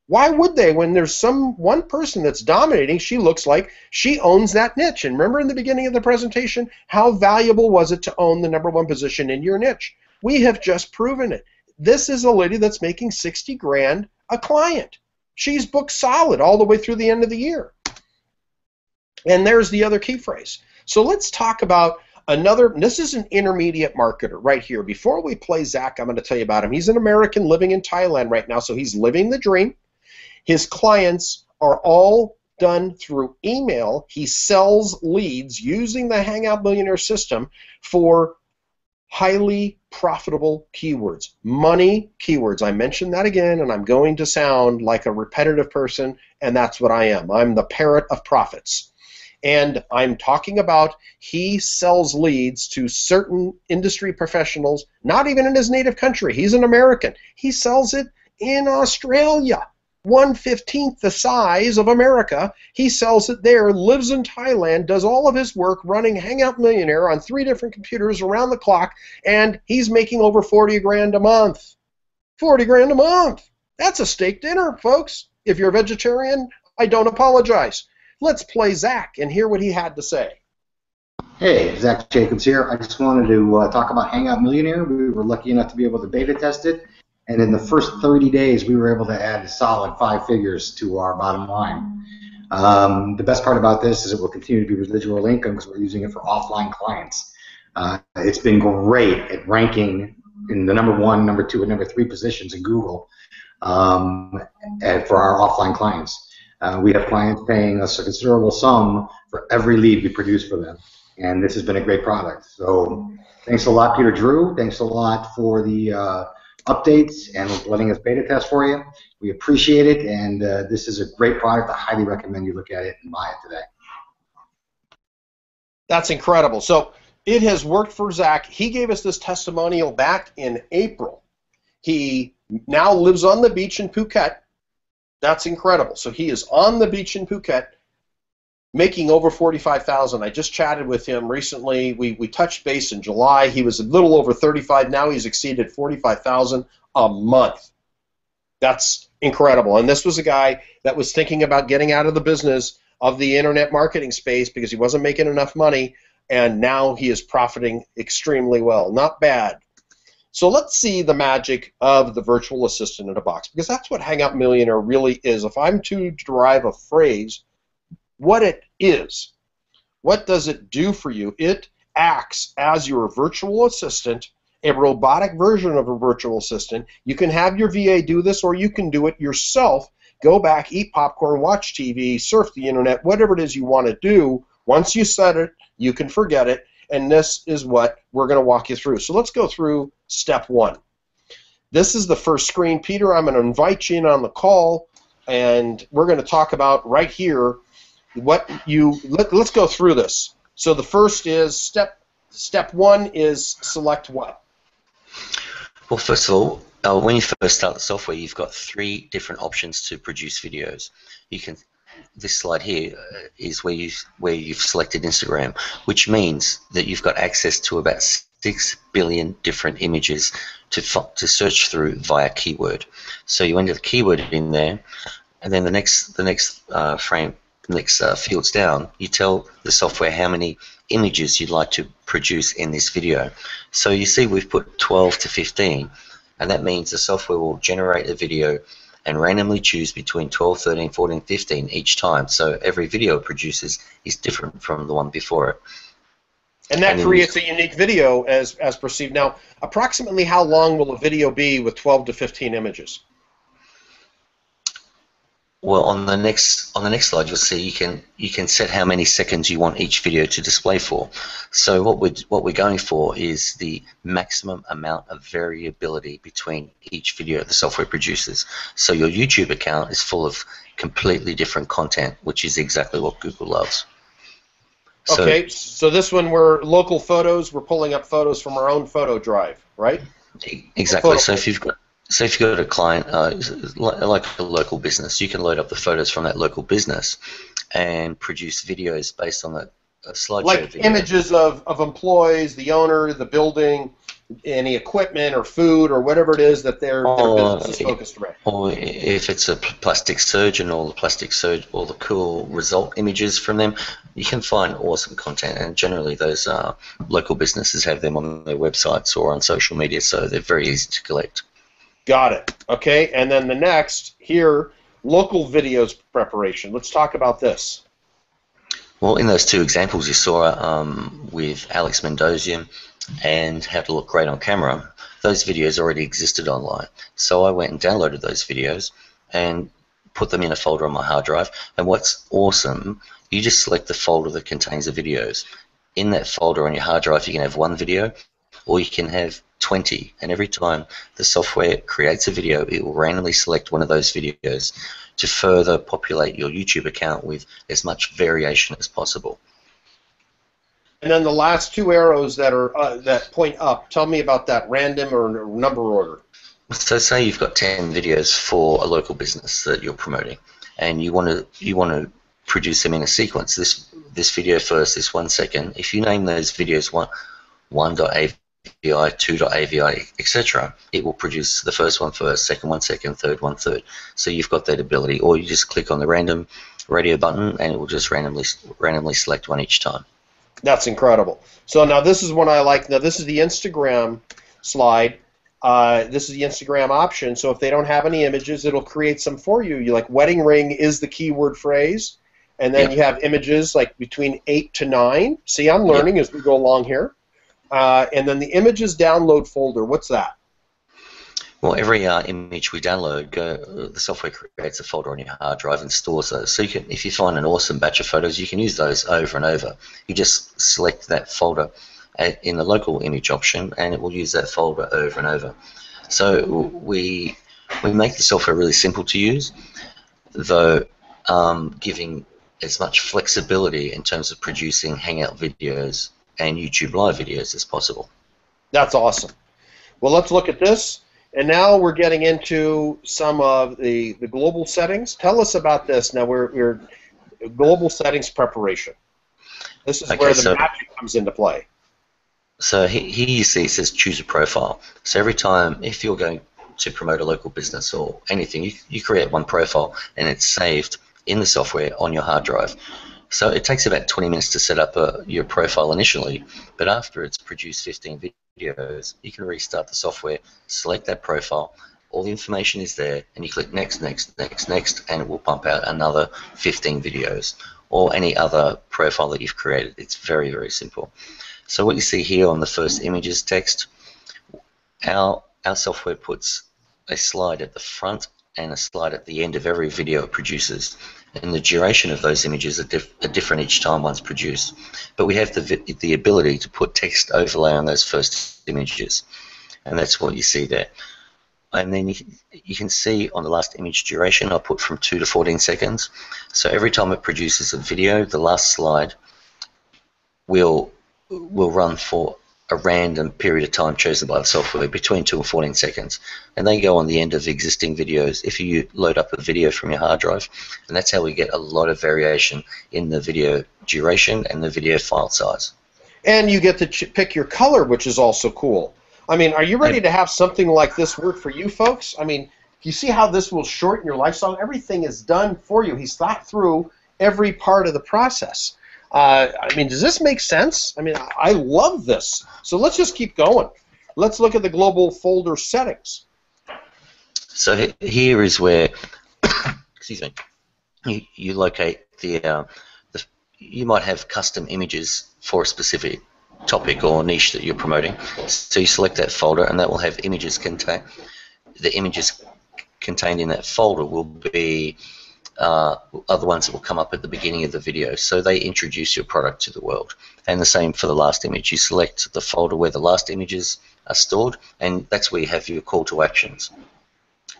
Why would they when there's one person that's dominating? She looks like she owns that niche. And remember in the beginning of the presentation, how valuable was it to own the #1 position in your niche? We have just proven it. This is a lady that's making 60 grand a client. She's booked solid all the way through the end of the year. And there's the other key phrase. So let's talk about another. This is an intermediate marketer right here. Before we play Zach, I'm going to tell you about him. He's an American living in Thailand right now, so he's living the dream. His clients are all done through email. He sells leads using the Hangout Millionaire system for highly profitable keywords, money keywords. I mentioned that again, and I'm going to sound like a repetitive person, and that's what I am. I'm the parrot of profits. And I'm talking about he sells leads to certain industry professionals, not even in his native country. He's an American. He sells it in Australia. 1/15 the size of America. He sells it there, lives in Thailand, does all of his work running Hangout Millionaire on 3 different computers around the clock, and he's making over 40 grand a month. $40 grand a month. That's a steak dinner, folks. If you're a vegetarian, I don't apologize. Let's play Zach and hear what he had to say. Hey, Zach Jacobs here. I just wanted to talk about Hangout Millionaire. We were lucky enough to be able to beta test it, and in the first 30 days, we were able to add a solid 5 figures to our bottom line. The best part about this is it will continue to be residual income because we're using it for offline clients. It's been great at ranking in the number 1, number 2, and number 3 positions in Google and for our offline clients. We have clients paying us a considerable sum for every lead we produce for them, and this has been a great product. So thanks a lot, Peter Drew. Thanks a lot for the updates and letting us beta test for you. We appreciate it, and this is a great product. I highly recommend you look at it and buy it today. That's incredible. So it has worked for Zach. He gave us this testimonial back in April. He now lives on the beach in Phuket. That's incredible. So he is on the beach in Phuket making over $45,000. I just chatted with him recently. We touched base in July. He was a little over 35. Now he's exceeded 45,000 a month. That's incredible. And this was a guy that was thinking about getting out of the business of the internet marketing space because he wasn't making enough money, and now he is profiting extremely well. Not bad. So let's see the magic of the virtual assistant in a box, because that's what Hangout Millionaire really is. If I'm to derive a phrase, what it is, what does it do for you? It acts as your virtual assistant, a robotic version of a virtual assistant. You can have your VA do this, or you can do it yourself. Go back, eat popcorn, watch TV, surf the internet, whatever it is you want to do. Once you set it, you can forget it. And this is what we're going to walk you through. So let's go through step 1. This is the first screen. Peter, I'm going to invite you in on the call, and we're going to talk about right here what you let's go through this. So the first is step 1 is select what? Well, first of all, when you first start the software, you've got 3 different options to produce videos. You can. This slide here is where you've selected Instagram, which means that you've got access to about 6 billion different images to search through via keyword. So you enter the keyword in there, and then the next fields down, you tell the software how many images you'd like to produce in this video. So you see we've put 12 to 15, and that means the software will generate a video and randomly choose between 12, 13, 14, 15 each time. So every video it produces is different from the one before it. And that creates a unique video as perceived. Now, approximately how long will a video be with 12 to 15 images? Well, on the next slide, you'll see you can set how many seconds you want each video to display for. So what we're going for is the maximum amount of variability between each video the software produces. So your YouTube account is full of completely different content, which is exactly what Google loves. Okay, so this one we're local photos. We're pulling up photos from our own photo drive, right? Exactly. So if you've got a client like a local business, you can load up the photos from that local business and produce videos based on that slideshow like video. Images of employees, the owner, the building, any equipment or food or whatever it is that their business is focused around. Or if it's a plastic surgeon, or the cool result images from them, you can find awesome content, and generally those local businesses have them on their websites or on social media, so they're very easy to collect. Got it. Okay, and then the next here, local videos preparation. Let's talk about this. Well, in those 2 examples you saw with Alex Mendoza and how to look great on camera, those videos already existed online. So I went and downloaded those videos and put them in a folder on my hard drive. And what's awesome, you just select the folder that contains the videos. In that folder on your hard drive, you can have 1 video, or you can have 20, and every time the software creates a video, it will randomly select one of those videos to further populate your YouTube account with as much variation as possible. And then the last 2 arrows that are that point up, tell me about that random or number order. So say you've got 10 videos for a local business that you're promoting, and you want to produce them in a sequence. This video first, this 1 second. If you name those videos 1.8 AVI, 2.avi, etc., it will produce the first one first, second one second, third one third. So you've got that ability. Or you just click on the random radio button and it will just randomly select one each time. That's incredible. So now this is what I like. Now this is the Instagram slide. This is the Instagram option. So if they don't have any images, it'll create some for you. You like wedding ring is the keyword phrase, and then you have images like between 8 to 9. See, I'm learning as we go along here. And then the images download folder. What's that? Well, every image we download, the software creates a folder on your hard drive and stores those. So you can, if you find an awesome batch of photos, you can use those over and over. You just select that folder in the local image option, and it will use that folder over and over. So we make the software really simple to use, though giving as much flexibility in terms of producing Hangout videos and YouTube live videos as possible. That's awesome. Well, let's look at this. And now we're getting into some of the global settings. Tell us about this. Now we're global settings preparation. This is where the magic comes into play. So here you see it says choose a profile. So every time, if you're going to promote a local business or anything, you create one profile and it's saved in the software on your hard drive. So it takes about 20 minutes to set up your profile initially, but after it's produced 15 videos, you can restart the software, select that profile, all the information is there, and you click next, next, next, next, and it will pump out another 15 videos or any other profile that you've created. It's very, very simple. So what you see here on the first images text, our software puts a slide at the front and a slide at the end of every video it produces. And the duration of those images are different each time one's produced. But we have the ability to put text overlay on those first images. And that's what you see there. And then you can see on the last image duration, I put from 2 to 14 seconds. So every time it produces a video, the last slide will run for a random period of time chosen by the software between 2 and 14 seconds, and they go on the end of existing videos if you load up a video from your hard drive. And that's how we get a lot of variation in the video duration and the video file size. And you get to pick your color, which is also cool. I mean, are you ready to have something like this work for you folks? I mean, you see how this will shorten your lifestyle? Everything is done for you. He's thought through every part of the process. I mean, does this make sense? I mean, I love this. So let's just keep going. Let's look at the global folder settings. So here is where, excuse me, you locate you might have custom images for a specific topic or niche that you're promoting. So you select that folder, and that will have images contained. The images contained in that folder will be are the ones that will come up at the beginning of the video. So they introduce your product to the world. And the same for the last image. You select the folder where the last images are stored, and that's where you have your call to actions.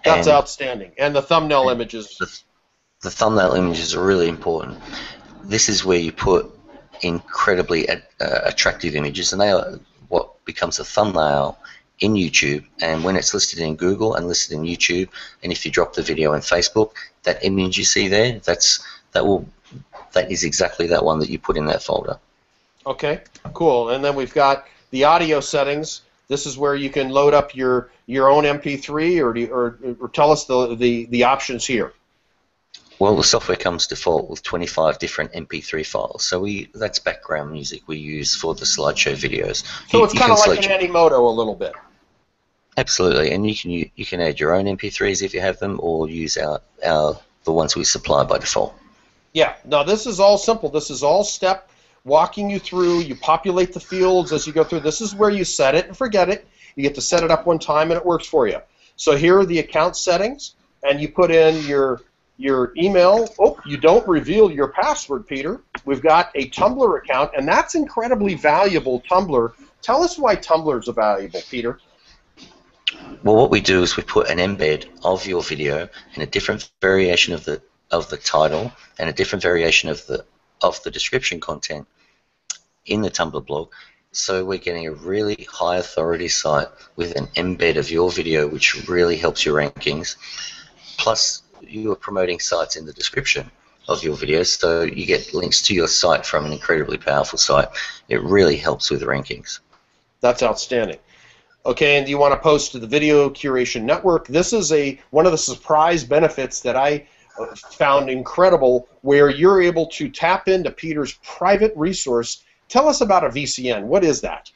That's outstanding. And the thumbnail images. The thumbnail images are really important. This is where you put incredibly attractive images, and they are what becomes a thumbnail in YouTube. And when it's listed in Google and listed in YouTube, and if you drop the video in Facebook, that image you see there, that is exactly that one that you put in that folder. Okay, cool. And then we've got the audio settings. This is where you can load up your own MP3 or tell us the options here. Well, the software comes default with 25 different MP3 files. So that's background music we use for the slideshow videos. So it's kind of like an Animoto a little bit. Absolutely, and you can add your own MP3s if you have them, or use the ones we supply by default. Yeah, now this is all simple. This is all step walking you through. You populate the fields as you go through. This is where you set it and forget it. You get to set it up one time and it works for you. So here are the account settings, and you put in your email. Oh, you don't reveal your password, Peter. We've got a Tumblr account, and that's incredibly valuable, Tumblr. Tell us why Tumblr is valuable, Peter. Well, what we do is we put an embed of your video in a different variation of the title and a different variation of the description content in the Tumblr blog. So we're getting a really high authority site with an embed of your video, which really helps your rankings. Plus, you are promoting sites in the description of your videos, so you get links to your site from an incredibly powerful site. It really helps with rankings. That's outstanding. Okay, and do you want to post to the Video Curation Network? This is one of the surprise benefits that I found incredible, where you're able to tap into Peter's private resource. Tell us about a VCN. What is that?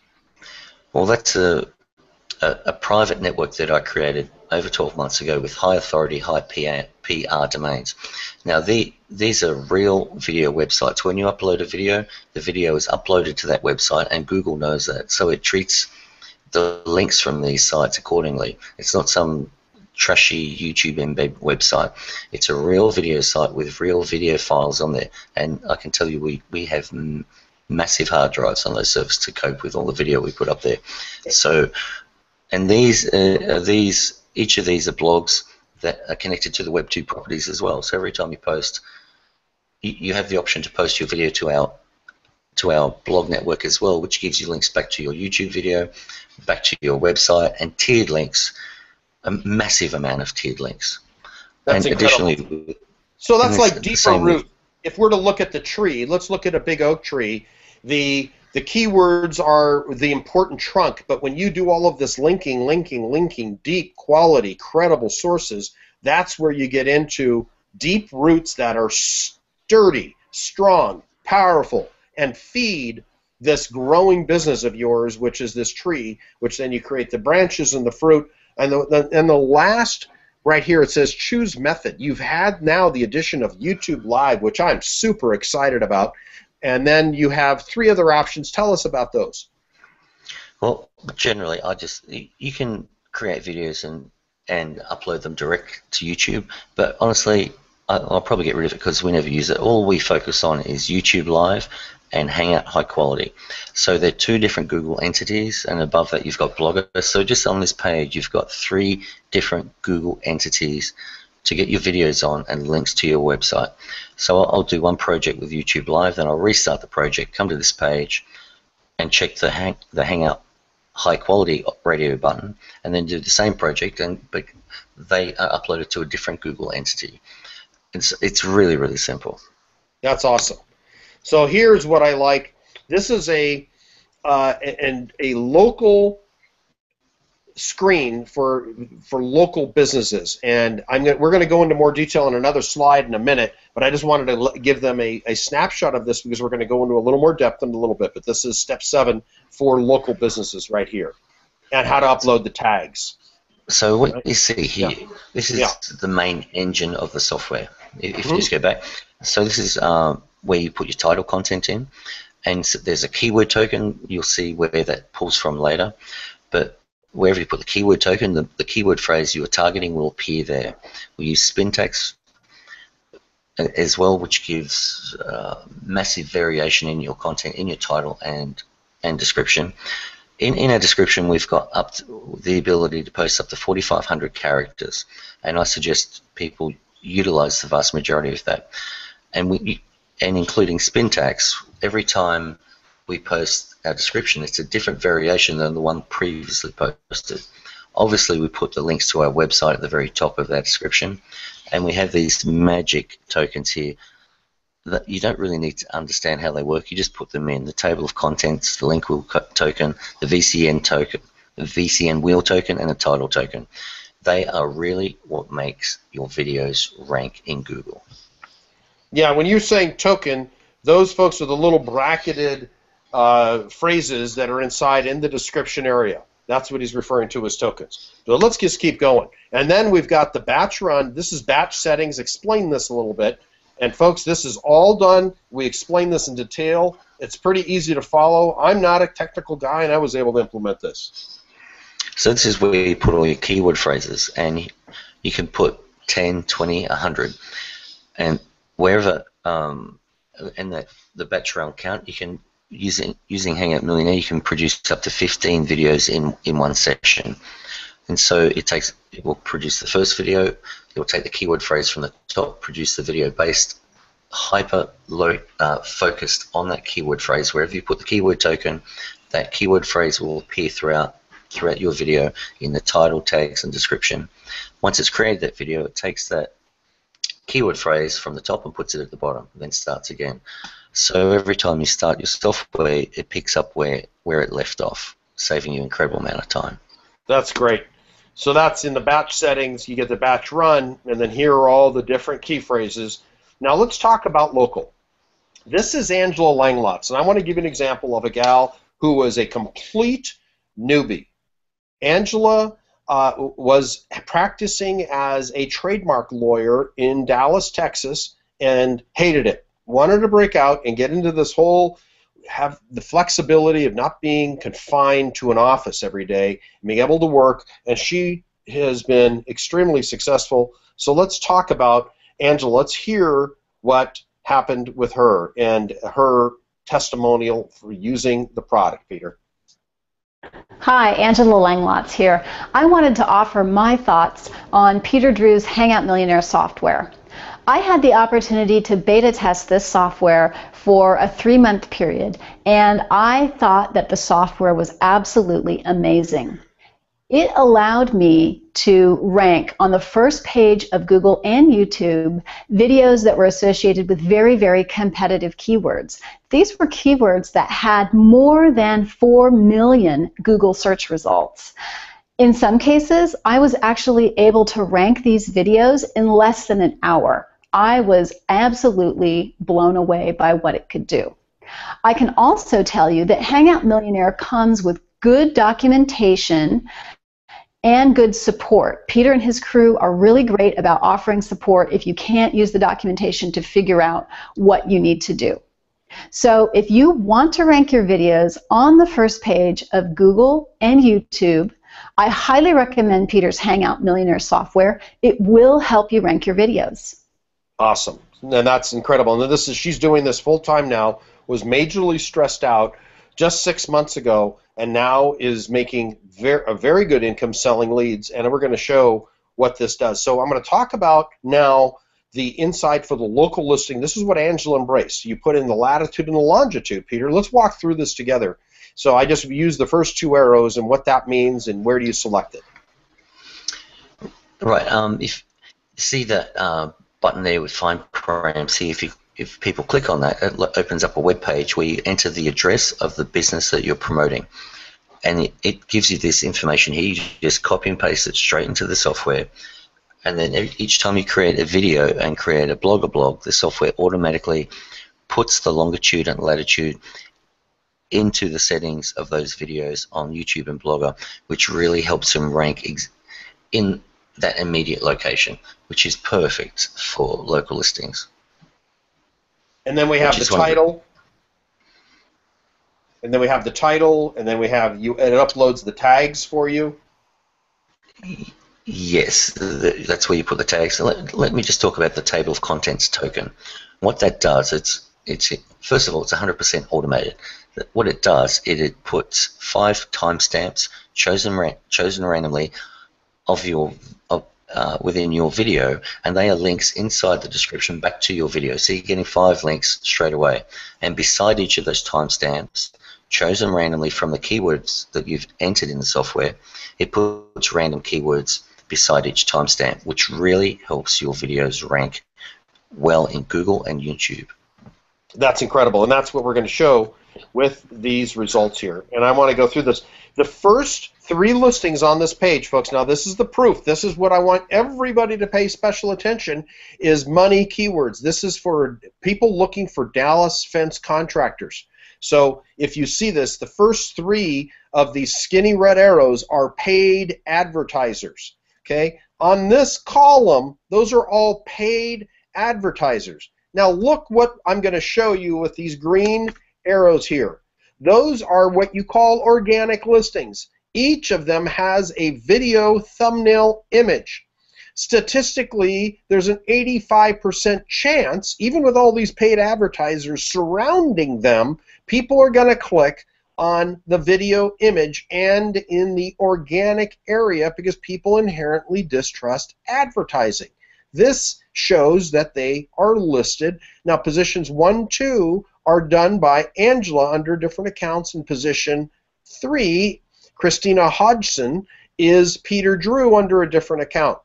Well, that's a private network that I created over 12 months ago with high authority, high PR domains. Now, these are real video websites. When you upload a video, the video is uploaded to that website, and Google knows that. So it treats the links from these sites accordingly. It's not some trashy YouTube embed website. It's a real video site with real video files on there. And I can tell you we have massive hard drives on those servers to cope with all the video we put up there. So, and each of these are blogs that are connected to the Web 2 properties as well. So every time you post, you have the option to post your video to our blog network as well, which gives you links back to your YouTube video, back to your website, and tiered links, a massive amount of tiered links. That's and incredible. Additionally, so that's like deeper root. If we're to look at the tree, let's look at a big oak tree. The keywords are the important trunk, but when you do all of this linking, deep, quality, credible sources, that's where you get into deep roots that are sturdy, strong, powerful, and feed this growing business of yours, which is this tree, which then you create the branches and the fruit. And the last, right here, it says choose method. You've had now the addition of YouTube Live, which I'm super excited about. And then you have 3 other options. Tell us about those. Well, generally, you can create videos and upload them direct to YouTube, but honestly, I'll probably get rid of it because we never use it. All we focus on is YouTube Live and Hangout High Quality. So they're 2 different Google entities, and above that you've got Blogger. So just on this page you've got 3 different Google entities to get your videos on and links to your website. So I'll do one project with YouTube Live, then I'll restart the project, come to this page, and check the Hangout High Quality radio button, and then do the same project, but they are uploaded to a different Google entity. It's really, really simple. That's awesome. So here's what I like. This is a local screen for local businesses, and we're going to go into more detail in another slide in a minute, but I just wanted to give them a snapshot of this because we're going to go into a little more depth in a little bit. But this is step 7 for local businesses right here, and how to upload the tags. So what you see here, this is the main engine of the software. If you just go back, so this is where you put your title content in, and so there's a keyword token. You'll see where that pulls from later, but wherever you put the keyword token, the keyword phrase you are targeting will appear there. We use spin tags as well, which gives massive variation in your content, in your title and description. In our description, we've got up to the ability to post up to 4,500 characters, and I suggest people utilize the vast majority of that. And including spin tags, every time we post our description, it's a different variation than the one previously posted. Obviously, we put the links to our website at the very top of that description, and we have these magic tokens here that you don't really need to understand how they work. You just put them in the table of contents, the link wheel token, the VCN token, the VCN wheel token, and the title token. They are really what makes your videos rank in Google. Yeah, when you're saying token, those folks are the little bracketed phrases that are inside in the description area. That's what he's referring to as tokens. So let's just keep going. And then we've got the batch run. This is batch settings. Explain this a little bit. And folks, this is all done. We explain this in detail. It's pretty easy to follow. I'm not a technical guy, and I was able to implement this. So this is where you put all your keyword phrases, and you can put 10, 20, 100. And wherever in the batch run count, you can using Hangout Millionaire, you can produce up to 15 videos in one session. And so it will produce the first video, it will take the keyword phrase from the top, produce the video based focused on that keyword phrase. Wherever you put the keyword token, that keyword phrase will appear throughout your video in the title, tags, and description. Once it's created that video, it takes that keyword phrase from the top and puts it at the bottom, then starts again. So every time you start your software, it picks up where it left off. saving you an incredible amount of time. That's great. So that's in the batch settings. You get the batch run, and then here are all the different key phrases. Now let's talk about local. This is Angela Langlotz, and I want to give you an example of a gal who was a complete newbie. Angela was practicing as a trademark lawyer in Dallas, Texas, and hated it. Wanted to break out and get into this whole, have the flexibility of not being confined to an office every day, being able to work, and she has been extremely successful. So let's talk about Angela. Let's hear what happened with her and her testimonial for using the product, Peter. Hi, Angela Langlotz here. I wanted to offer my thoughts on Peter Drew's Hangout Millionaire software. I had the opportunity to beta test this software for a 3-month period, and I thought that the software was absolutely amazing. It allowed me to rank on the first page of Google and YouTube videos that were associated with very, very competitive keywords. These were keywords that had more than 4 million Google search results. In some cases, I was actually able to rank these videos in less than an hour. I was absolutely blown away by what it could do. I can also tell you that Hangout Millionaire comes with good documentation and good support. Peter and his crew are really great about offering support if you can't use the documentation to figure out what you need to do. So if you want to rank your videos on the first page of Google and YouTube, I highly recommend Peter's Hangout Millionaire software. It will help you rank your videos. Awesome. And that's incredible. And this is, she's doing this full time now, was majorly stressed out just 6 months ago, and now is making a very good income selling leads. And we're going to show what this does. So I'm going to talk about now the inside for the local listing. This is what Angela embraced. You put in the latitude and the longitude, Peter. Let's walk through this together. So I just used the first 2 arrows and what that means and where do you select it. Right. If you see that button there with find params, see if people click on that, it opens up a web page where you enter the address of the business that you're promoting, and it gives you this information here. You just copy and paste it straight into the software, and then each time you create a video and create a blog, the software automatically puts the longitude and latitude into the settings of those videos on YouTube and Blogger, which really helps them rank in that immediate location, which is perfect for local listings. And then we have the title. And then we have the title, and then we have and it uploads the tags for you. Yes, that's where you put the tags. Let me just talk about the table of contents token. What that does, it's first of all, it's 100% automated. What it does, it puts 5 timestamps chosen randomly of your within your video, and they are links inside the description back to your video. So you're getting 5 links straight away. And beside each of those timestamps, chosen randomly from the keywords that you've entered in the software, it puts random keywords beside each timestamp, which really helps your videos rank well in Google and YouTube. That's incredible, and that's what we're going to show with these results here. And I want to go through this. The first 3 listings on this page, folks, now this is the proof. This is what I want everybody to pay special attention, is money keywords. This is for people looking for Dallas fence contractors. So if you see this, the first 3 of these skinny red arrows are paid advertisers. Okay? On this column, those are all paid advertisers. Now look what I'm going to show you with these green arrows here. Those are what you call organic listings. Each of them has a video thumbnail image. Statistically, there's an 85% chance, even with all these paid advertisers surrounding them, people are going to click on the video image and in the organic area because people inherently distrust advertising. This shows that they are listed. Now, positions 1, 2 are done by Angela under different accounts, and position 3, Christina Hodgson, is Peter Drew under a different account.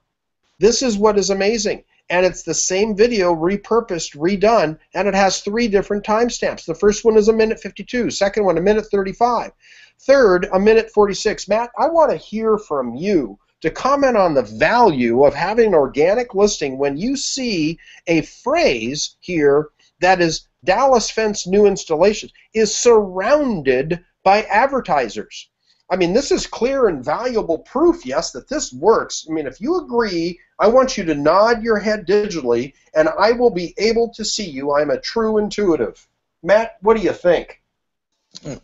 This is what is amazing. and it's the same video repurposed, redone, and it has 3 different timestamps. The first one is 1:52, second one 1:35, third 1:46. Matt, I want to hear from you to comment on the value of having an organic listing when you see a phrase here that is Dallas Fence new installations is surrounded by advertisers. I mean, this is clear and valuable proof, yes, that this works. I mean, if you agree, I want you to nod your head digitally, and I will be able to see you. I'm a true intuitive. Matt, what do you think?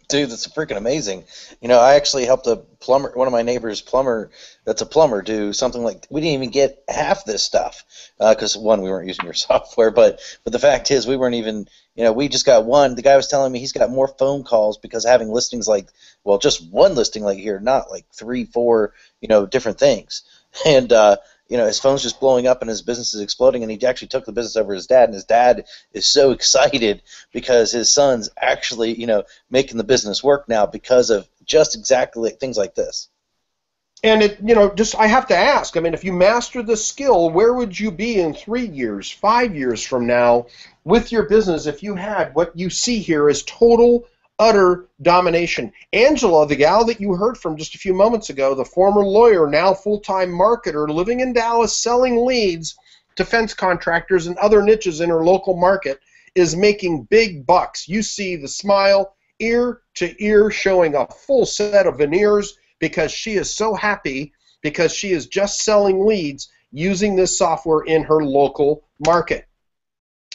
Dude, that's freaking amazing. You know, I actually helped a plumber, one of my neighbors' plumber, that's a plumber, do something like, we didn't even get half this stuff because, one, we weren't using your software, but the fact is we weren't even, you know, we just got one. The guy was telling me he's got more phone calls because having listings like, well, just one listing like here, not like 3, 4, you know, different things. And, you know, his phone's just blowing up and his business is exploding, and he actually took the business over his dad, and his dad is so excited because his son's actually, you know, making the business work now because of just exactly things like this. And it, you know, just I have to ask, I mean, if you master the skill, where would you be in 3 years, 5 years from now with your business if you had what you see here as total, utter domination? Angela, the gal that you heard from just a few moments ago, the former lawyer, now full-time marketer, living in Dallas, selling leads to fence contractors and other niches in her local market, is making big bucks. You see the smile, ear to ear, showing a full set of veneers because she is so happy because she is just selling leads using this software in her local market.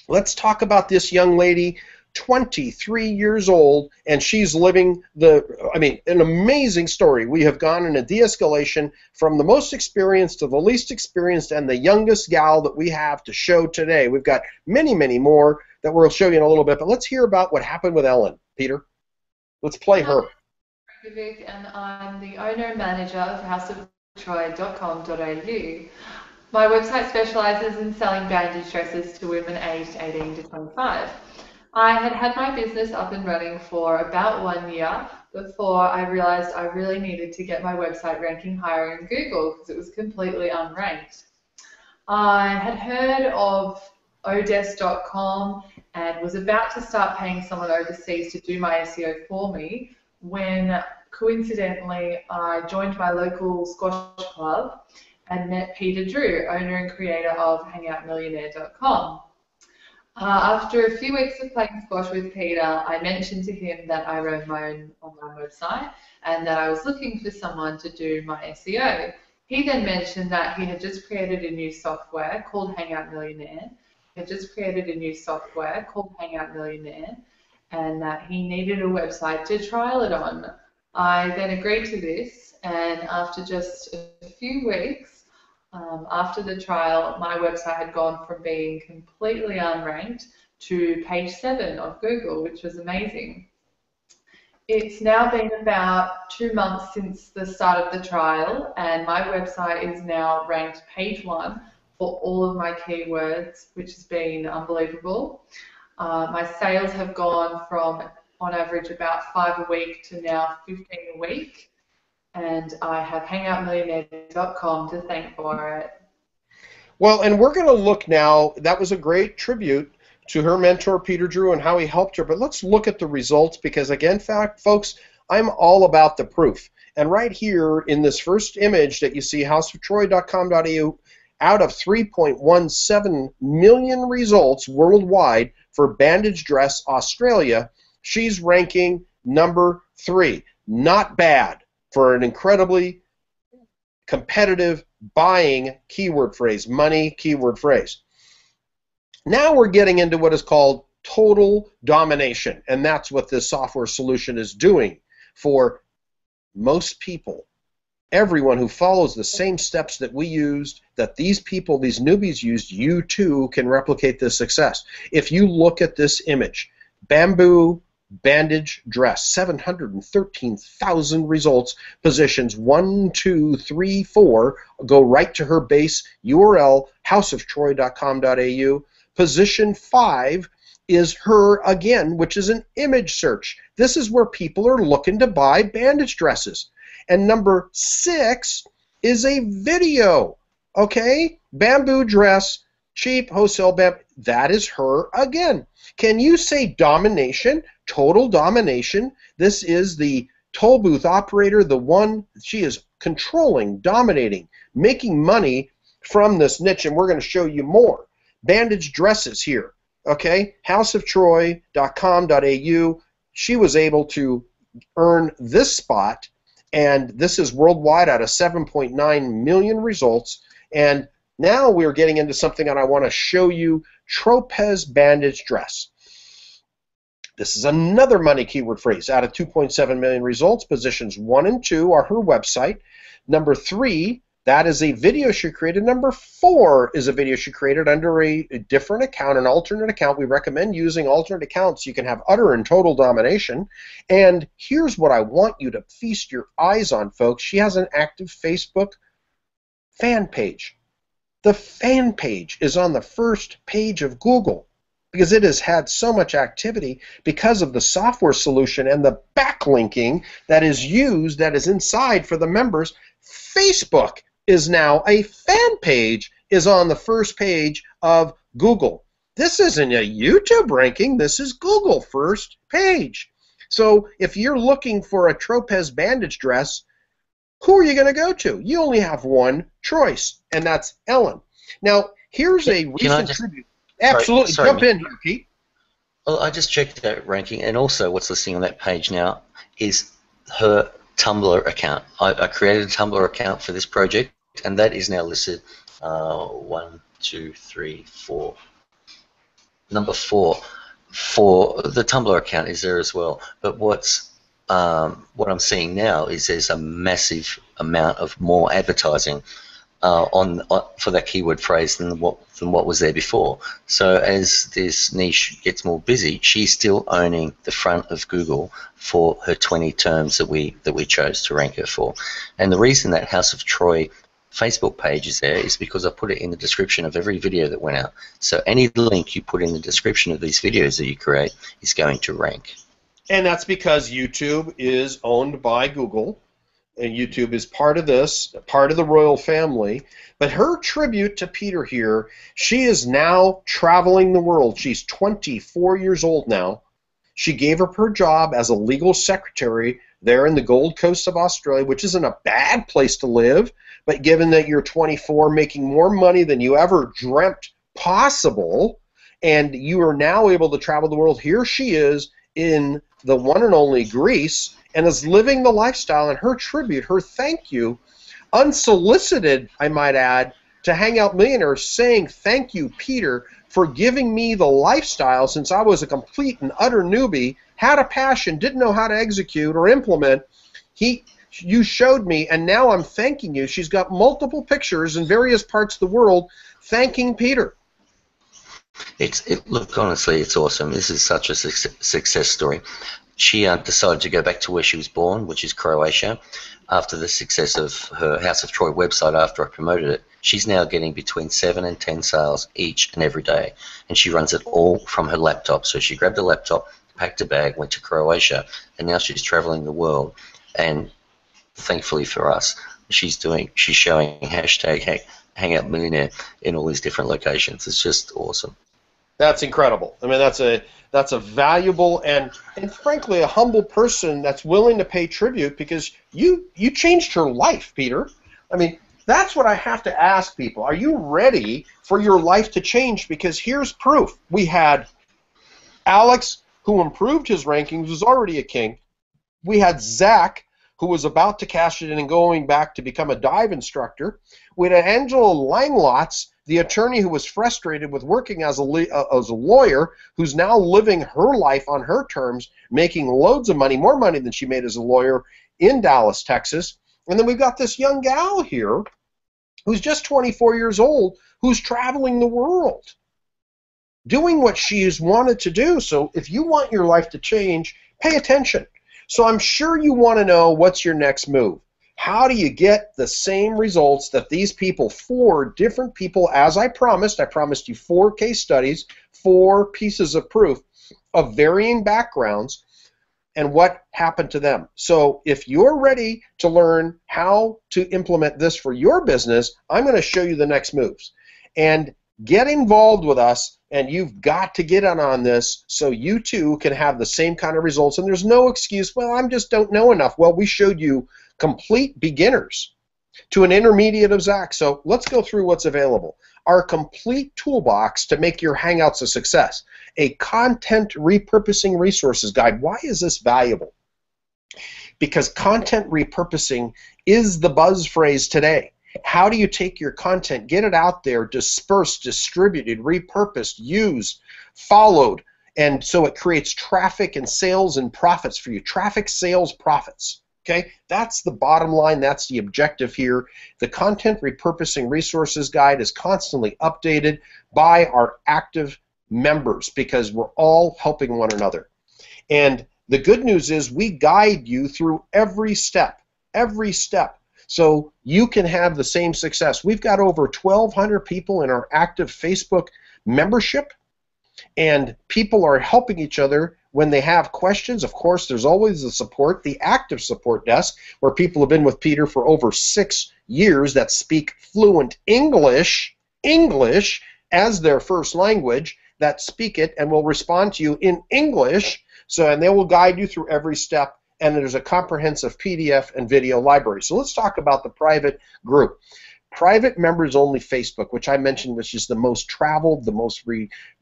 Let's talk about this young lady, 23 years old, and she's living an amazing story. We have gone in a de-escalation from the most experienced to the least experienced and the youngest gal that we have to show today. We've got many, many more that we'll show you in a little bit, but let's hear about what happened with Ellen. Peter, let's play her. Vivek, and I'm the owner and manager of houseoftroy.com.au. My website specializes in selling bandage dresses to women aged 18 to 25. I had my business up and running for about 1 year before I realized I really needed to get my website ranking higher in Google because it was completely unranked. I had heard of odes.com and was about to start paying someone overseas to do my SEO for me when coincidentally I joined my local squash club and met Peter Drew, owner and creator of hangoutmillionaire.com. After a few weeks of playing squash with Peter, I mentioned to him that I run my own online website and that I was looking for someone to do my SEO. He then mentioned that he had just created a new software called Hangout Millionaire. He had just created a new software called Hangout Millionaire and that he needed a website to trial it on. I then agreed to this, and after just a few weeks, after the trial, my website had gone from being completely unranked to page 7 of Google, which was amazing. It's now been about 2 months since the start of the trial, and my website is now ranked page 1 for all of my keywords, which has been unbelievable. My sales have gone from, on average, about 5 a week to now 15 a week. And I have hangoutmillionaire.com to thank for it. Well, and we're going to look now, that was a great tribute to her mentor, Peter Drew, and how he helped her, but let's look at the results because, again, folks, I'm all about the proof. And right here in this first image that you see, houseoftroy.com.au, out of 3.17 million results worldwide for bandage dress Australia, she's ranking number 3. Not bad for an incredibly competitive buying keyword phrase, money keyword phrase. Now we're getting into what is called total domination, and that's what this software solution is doing for most people. Everyone who follows the same steps that we used, that these people, these newbies used, you too can replicate this success. If you look at this image, bamboo bandage dress, 713,000 results, positions 1, 2, 3, 4, go right to her base URL, houseoftroy.com.au. Position 5 is her again, which is an image search. This is where people are looking to buy bandage dresses. And number 6 is a video, okay? Bamboo dress. cheap, wholesale, bam. That is her again. Can you say domination, total domination? This is the toll booth operator, the one, she is controlling, dominating, making money from this niche, and we're going to show you more. Bandage dresses here, okay? houseoftroy.com.au. She was able to earn this spot, and this is worldwide out of 7.9 million results. And now we're getting into something that I want to show you, Tropez bandage dress. This is another money keyword phrase. Out of 2.7 million results, positions 1 and 2 are her website. Number 3, that is a video she created. Number 4 is a video she created under a different account, an alternate account. We recommend using alternate accounts. You can have utter and total domination. And here's what I want you to feast your eyes on, folks. She has an active Facebook fan page. The fan page is on the first page of Google because it has had so much activity because of the software solution and the backlinking that is used, that is inside for the members. Facebook is now a fan page, is on the first page of Google. This isn't a YouTube ranking, this is Google first page. So if you're looking for a Tropez bandage dress, who are you going to go to? You only have one choice, and that's Ellen. Now, here's a recent tribute. Absolutely. Sorry, Jump in here, Pete. Well, I just checked that ranking, and also what's listing on that page now is her Tumblr account. I created a Tumblr account for this project, and that is now listed 1, 2, 3, 4. Number 4 for the Tumblr account is there as well. But what I'm seeing now is there's a massive amount of more advertising for that keyword phrase than what was there before. So as this niche gets more busy, she's still owning the front of Google for her 20 terms that we chose to rank her for. And the reason that House of Troy Facebook page is there is because I put it in the description of every video that went out. So any link you put in the description of these videos that you create is going to rank. And that's because YouTube is owned by Google, and YouTube is part of this, part of the royal family. But her tribute to Peter here, she is now traveling the world. She's 24 years old now. She gave up her job as a legal secretary there in the Gold Coast of Australia, which isn't a bad place to live, but given that you're 24, making more money than you ever dreamt possible, and you are now able to travel the world, here she is in the one and only Greece, and is living the lifestyle. And her tribute, her thank you, unsolicited, I might add, to Hangout Millionaire, saying thank you, Peter, for giving me the lifestyle since I was a complete and utter newbie, had a passion, didn't know how to execute or implement. You showed me, and now I'm thanking you. She's got multiple pictures in various parts of the world thanking Peter. Look, honestly, it's awesome. This is such a success story. She decided to go back to where she was born, which is Croatia, after the success of her House of Troy website after I promoted it. She's now getting between 7 and 10 sales each and every day, and she runs it all from her laptop. So she grabbed a laptop, packed a bag, went to Croatia, and now she's traveling the world. And thankfully for us, she's showing hashtag Hangout Millionaire in all these different locations. It's just awesome. That's incredible. I mean, that's a valuable and frankly a humble person that's willing to pay tribute because you changed her life, Peter. I mean, that's what I have to ask people. Are you ready for your life to change? Because here's proof. We had Alex, who improved his rankings, was already a king. We had Zach, who was about to cash it in and going back to become a dive instructor. We had Angela Langlots, the attorney who was frustrated with working as a lawyer, who's now living her life on her terms, making loads of money, more money than she made as a lawyer in Dallas, Texas. And then we've got this young gal here who's just 24 years old, who's traveling the world, doing what she's wanted to do. So if you want your life to change, pay attention. So I'm sure you want to know what's your next move. How do you get the same results that these people, 4 different people, as I promised you 4 case studies, 4 pieces of proof of varying backgrounds and what happened to them. So if you're ready to learn how to implement this for your business, I'm going to show you the next moves. And Get involved with us, and you've got to get in on this so you too can have the same kind of results. And there's no excuse, well, I just don't know enough. Well, we showed you complete beginners to an intermediate of Zach. So let's go through what's available. Our complete toolbox to make your Hangouts a success. A content repurposing resources guide. Why is this valuable? Because content repurposing is the buzz phrase today. How do you take your content, get it out there, dispersed, distributed, repurposed, used, followed, and so it creates traffic and sales and profits for you. Traffic, sales, profits. Okay, that's the bottom line. That's the objective here. The Content Repurposing Resources Guide is constantly updated by our active members because we're all helping one another. And the good news is we guide you through every step, so you can have the same success. We've got over 1,200 people in our active Facebook membership, and people are helping each other when they have questions. Of course, there's always the support, the active support desk, where people have been with Peter for over 6 years that speak fluent English as their first language, that speak it and will respond to you in English. And they will guide you through every step, and there's a comprehensive PDF and video library. So let's talk about the private group. Private members only Facebook, which I mentioned, which is the most traveled, the most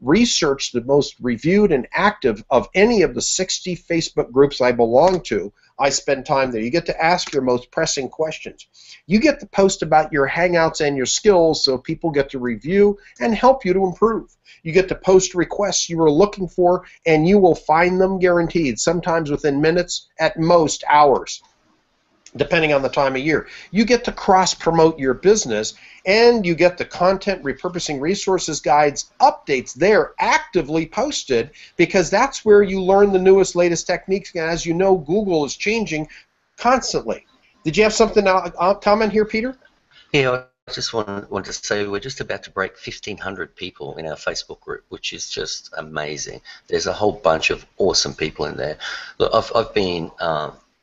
researched, the most reviewed and active of any of the 60 Facebook groups I belong to. I spend time there. You get to ask your most pressing questions. You get to post about your Hangouts and your skills so people get to review and help you to improve. You get to post requests you are looking for, and you will find them guaranteed, sometimes within minutes, at most hours, depending on the time of year. You get to cross-promote your business, and you get the Content Repurposing Resources Guides updates there actively posted, because that's where you learn the newest, latest techniques. And as you know, Google is changing constantly. Did you have something to comment here, Peter? Yeah, I just want to say we're just about to break 1,500 people in our Facebook group, which is just amazing. There's a whole bunch of awesome people in there. Look, I've been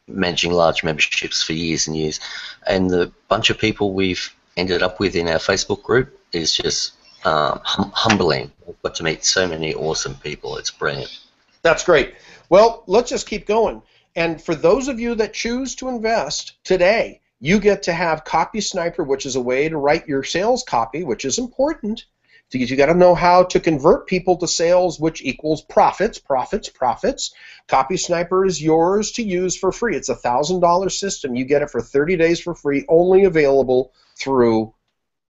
managing large memberships for years and years, and the bunch of people we've ended up with in our Facebook group is just humbling. We've got to meet so many awesome people. It's brilliant. That's great. Well, let's just keep going. And for those of you that choose to invest today, you get to have Copy Sniper, which is a way to write your sales copy, which is important. Because you got to know how to convert people to sales, which equals profits. Copy Sniper is yours to use for free. It's a $1,000 system. You get it for 30 days for free, only available through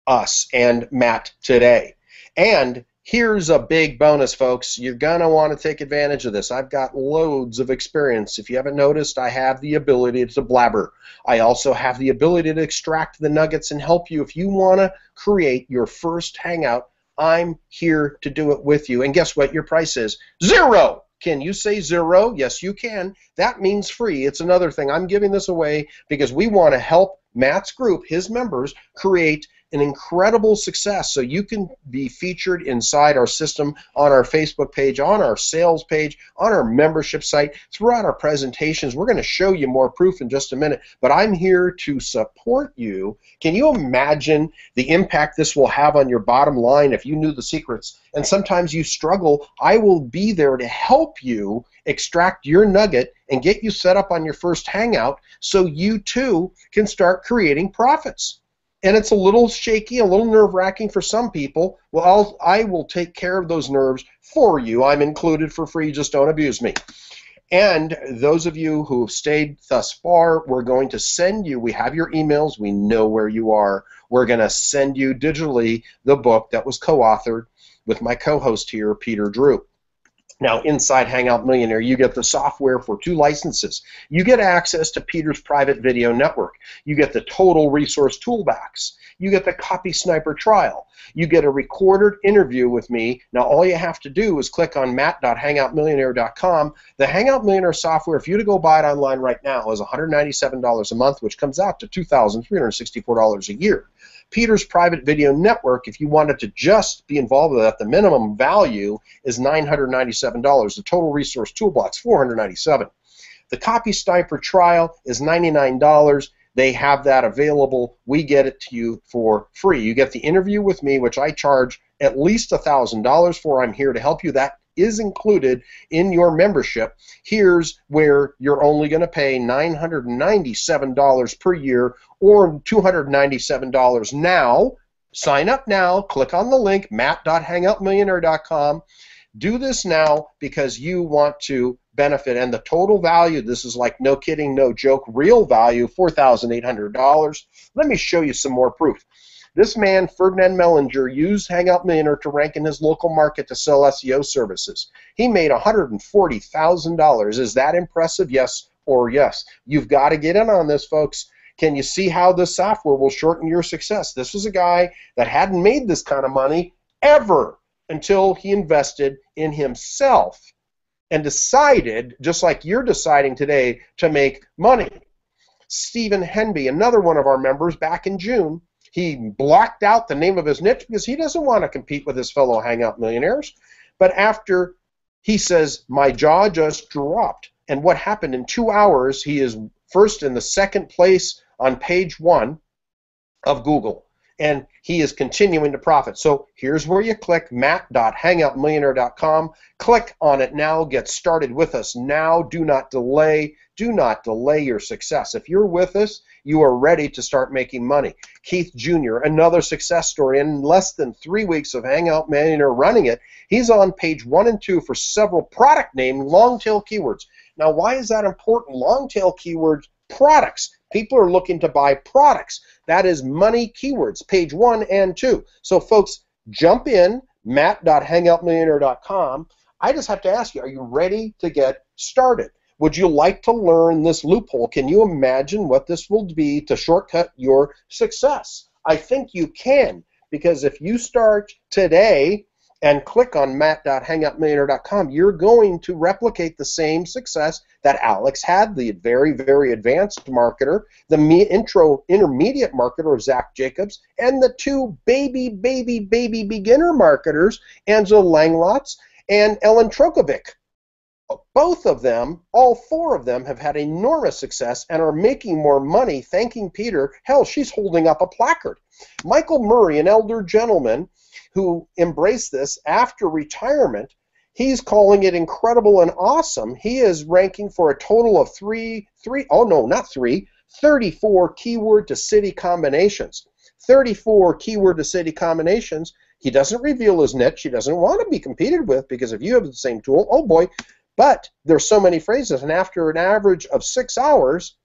us and Matt today. And here's a big bonus, folks. You're going to want to take advantage of this. I've got loads of experience. If you haven't noticed, I have the ability to blabber. I also have the ability to extract the nuggets and help you. If you want to create your first Hangout, I'm here to do it with you. And guess what? Your price is $0. Can you say 0? Yes, you can. That means free. It's another thing. I'm giving this away because we want to help Matt's group, his members, create an incredible success so you can be featured inside our system, on our Facebook page, on our sales page, on our membership site, throughout our presentations. We're going to show you more proof in just a minute, but I'm here to support you. Can you imagine the impact this will have on your bottom line if you knew the secrets? And sometimes you struggle. I will be there to help you extract your nugget and get you set up on your first Hangout so you too can start creating profits. And it's a little shaky, a little nerve-wracking for some people. Well, I will take care of those nerves for you. I'm included for free. Just don't abuse me. And those of you who have stayed thus far, we're going to send you, we have your emails, we know where you are. We're going to send you digitally the book that was co-authored with my co-host here, Peter Drew. Now, inside Hangout Millionaire, you get the software for 2 licenses. You get access to Peter's private video network. You get the total resource toolbox. You get the Copy Sniper trial. You get a recorded interview with me. Now, all you have to do is click on matt.hangoutmillionaire.com. The Hangout Millionaire software, if you were to go buy it online right now, is $197 a month, which comes out to $2,364 a year. Peter's private video network, if you wanted to just be involved with that, the minimum value is $997. The total resource toolbox, $497. The Copy Sniper trial is $99. They have that available. We get it to you for free. You get the interview with me, which I charge at least $1,000 for I'm here to help you. That is included in your membership. Here's where you're only going to pay $997 per year or $297 now. Sign up now. Click on the link, matt.hangoutmillionaire.com. Do this now because you want to benefit. And the total value, this is like no kidding, no joke, real value, $4,800. Let me show you some more proof. This man, Ferdinand Mellinger, used Hangout Millionaire to rank in his local market to sell SEO services. He made $140,000. Is that impressive? Yes or yes? You've got to get in on this, folks. Can you see how this software will shorten your success? This was a guy that hadn't made this kind of money ever until he invested in himself and decided, just like you're deciding today, to make money. Stephen Henby, another one of our members, back in June, he blocked out the name of his niche because he doesn't want to compete with his fellow Hangout millionaires. But after he says, my jaw just dropped. And what happened in 2 hours, he is first in the second place on page 1 of Google. And he is continuing to profit. So here's where you click, matt.hangoutmillionaire.com. Click on it now. Get started with us now. Do not delay. Do not delay your success. If you're with us, you are ready to start making money. Keith Jr., another success story. In less than 3 weeks of Hangout Millionaire running it, he's on page 1 and 2 for several product name long-tail keywords. Now, why is that important? Long-tail keywords, products. People are looking to buy products. That is money keywords, page 1 and 2. So, folks, jump in, matt.hangoutmillionaire.com. I just have to ask you, are you ready to get started? Would you like to learn this loophole? Can you imagine what this will be to shortcut your success? I think you can, because if you start today and click on matt.hangoutmillionaire.com, you're going to replicate the same success that Alex had, the very, very advanced marketer, the intermediate marketer of Zach Jacobs, and the two baby beginner marketers, Angela Langlotz and Ellen Trokovic. Both of them, all 4 of them, have had enormous success and are making more money thanking Peter. Hell, she's holding up a placard. Michael Murray, an elder gentleman who embraced this after retirement, he's calling it incredible and awesome. He is ranking for a total of 34 keyword to city combinations. 34 keyword to city combinations. He doesn't reveal his niche. He doesn't want to be competed with, because if you have the same tool, oh boy. But there's so many phrases, and after an average of 6 hours,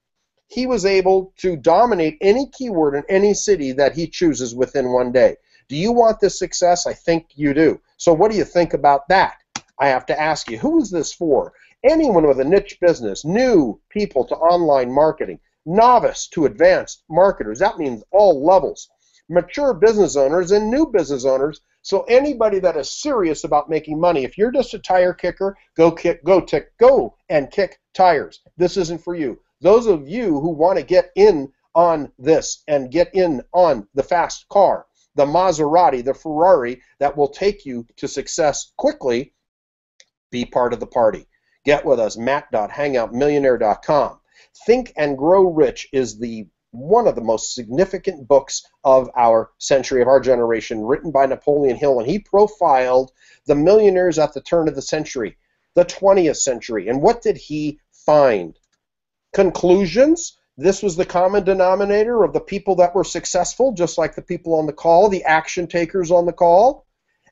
he was able to dominate any keyword in any city that he chooses within 1 day. Do you want this success? I think you do. So what do you think about that? I have to ask you, who is this for? Anyone with a niche business, new people to online marketing, novice to advanced marketers. That means all levels. Mature business owners and new business owners. So anybody that is serious about making money, if you're just a tire kicker, go and kick tires. This isn't for you. Those of you who want to get in on this and get in on the fast car, the Maserati, the Ferrari that will take you to success quickly, be part of the party. Get with us, matt.hangoutmillionaire.com. Think and Grow Rich is one of the most significant books of our century, of our generation, written by Napoleon Hill, and he profiled the millionaires at the turn of the century, the 20th century. And what did he find? Conclusions. This was the common denominator of the people that were successful, just like the people on the call, the action takers on the call.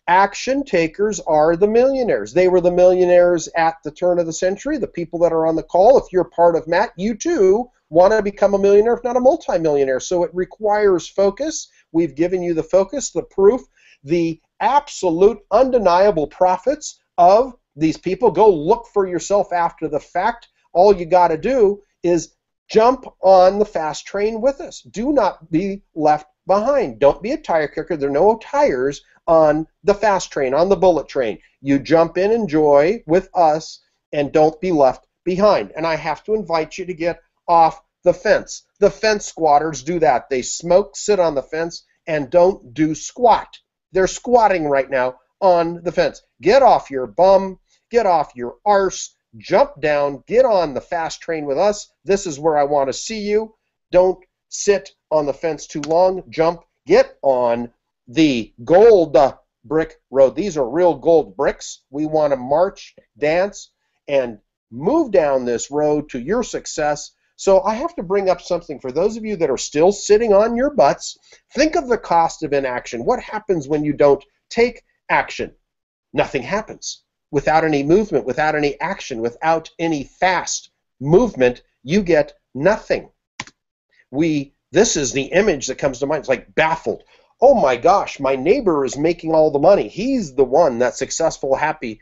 Action takers are the millionaires. They were the millionaires at the turn of the century, the people that are on the call. If you're part of Matt, you too want to become a millionaire, if not a multimillionaire. So it requires focus. We've given you the focus, the proof, the absolute undeniable profits of these people. Go look for yourself after the fact. All you got to do is jump on the fast train with us. Do not be left behind. Don't be a tire kicker. There are no tires on the fast train, on the bullet train. You jump in, enjoy with us, and don't be left behind. And I have to invite you to get off the fence. The fence squatters do that. They smoke, sit on the fence, and don't do squat. They're squatting right now on the fence. Get off your bum. Get off your arse. Jump down. Get on the fast train with us. This is where I want to see you. Don't sit on the fence too long. Jump. Get on the gold brick road. These are real gold bricks. We want to march, dance, and move down this road to your success. So I have to bring up something for those of you that are still sitting on your butts. Think of the cost of inaction. What happens when you don't take action? Nothing happens. Without any movement, without any action, without any fast movement, you get nothing. This is the image that comes to mind. It's like baffled. Oh my gosh, my neighbor is making all the money. He's the one that's successful, happy.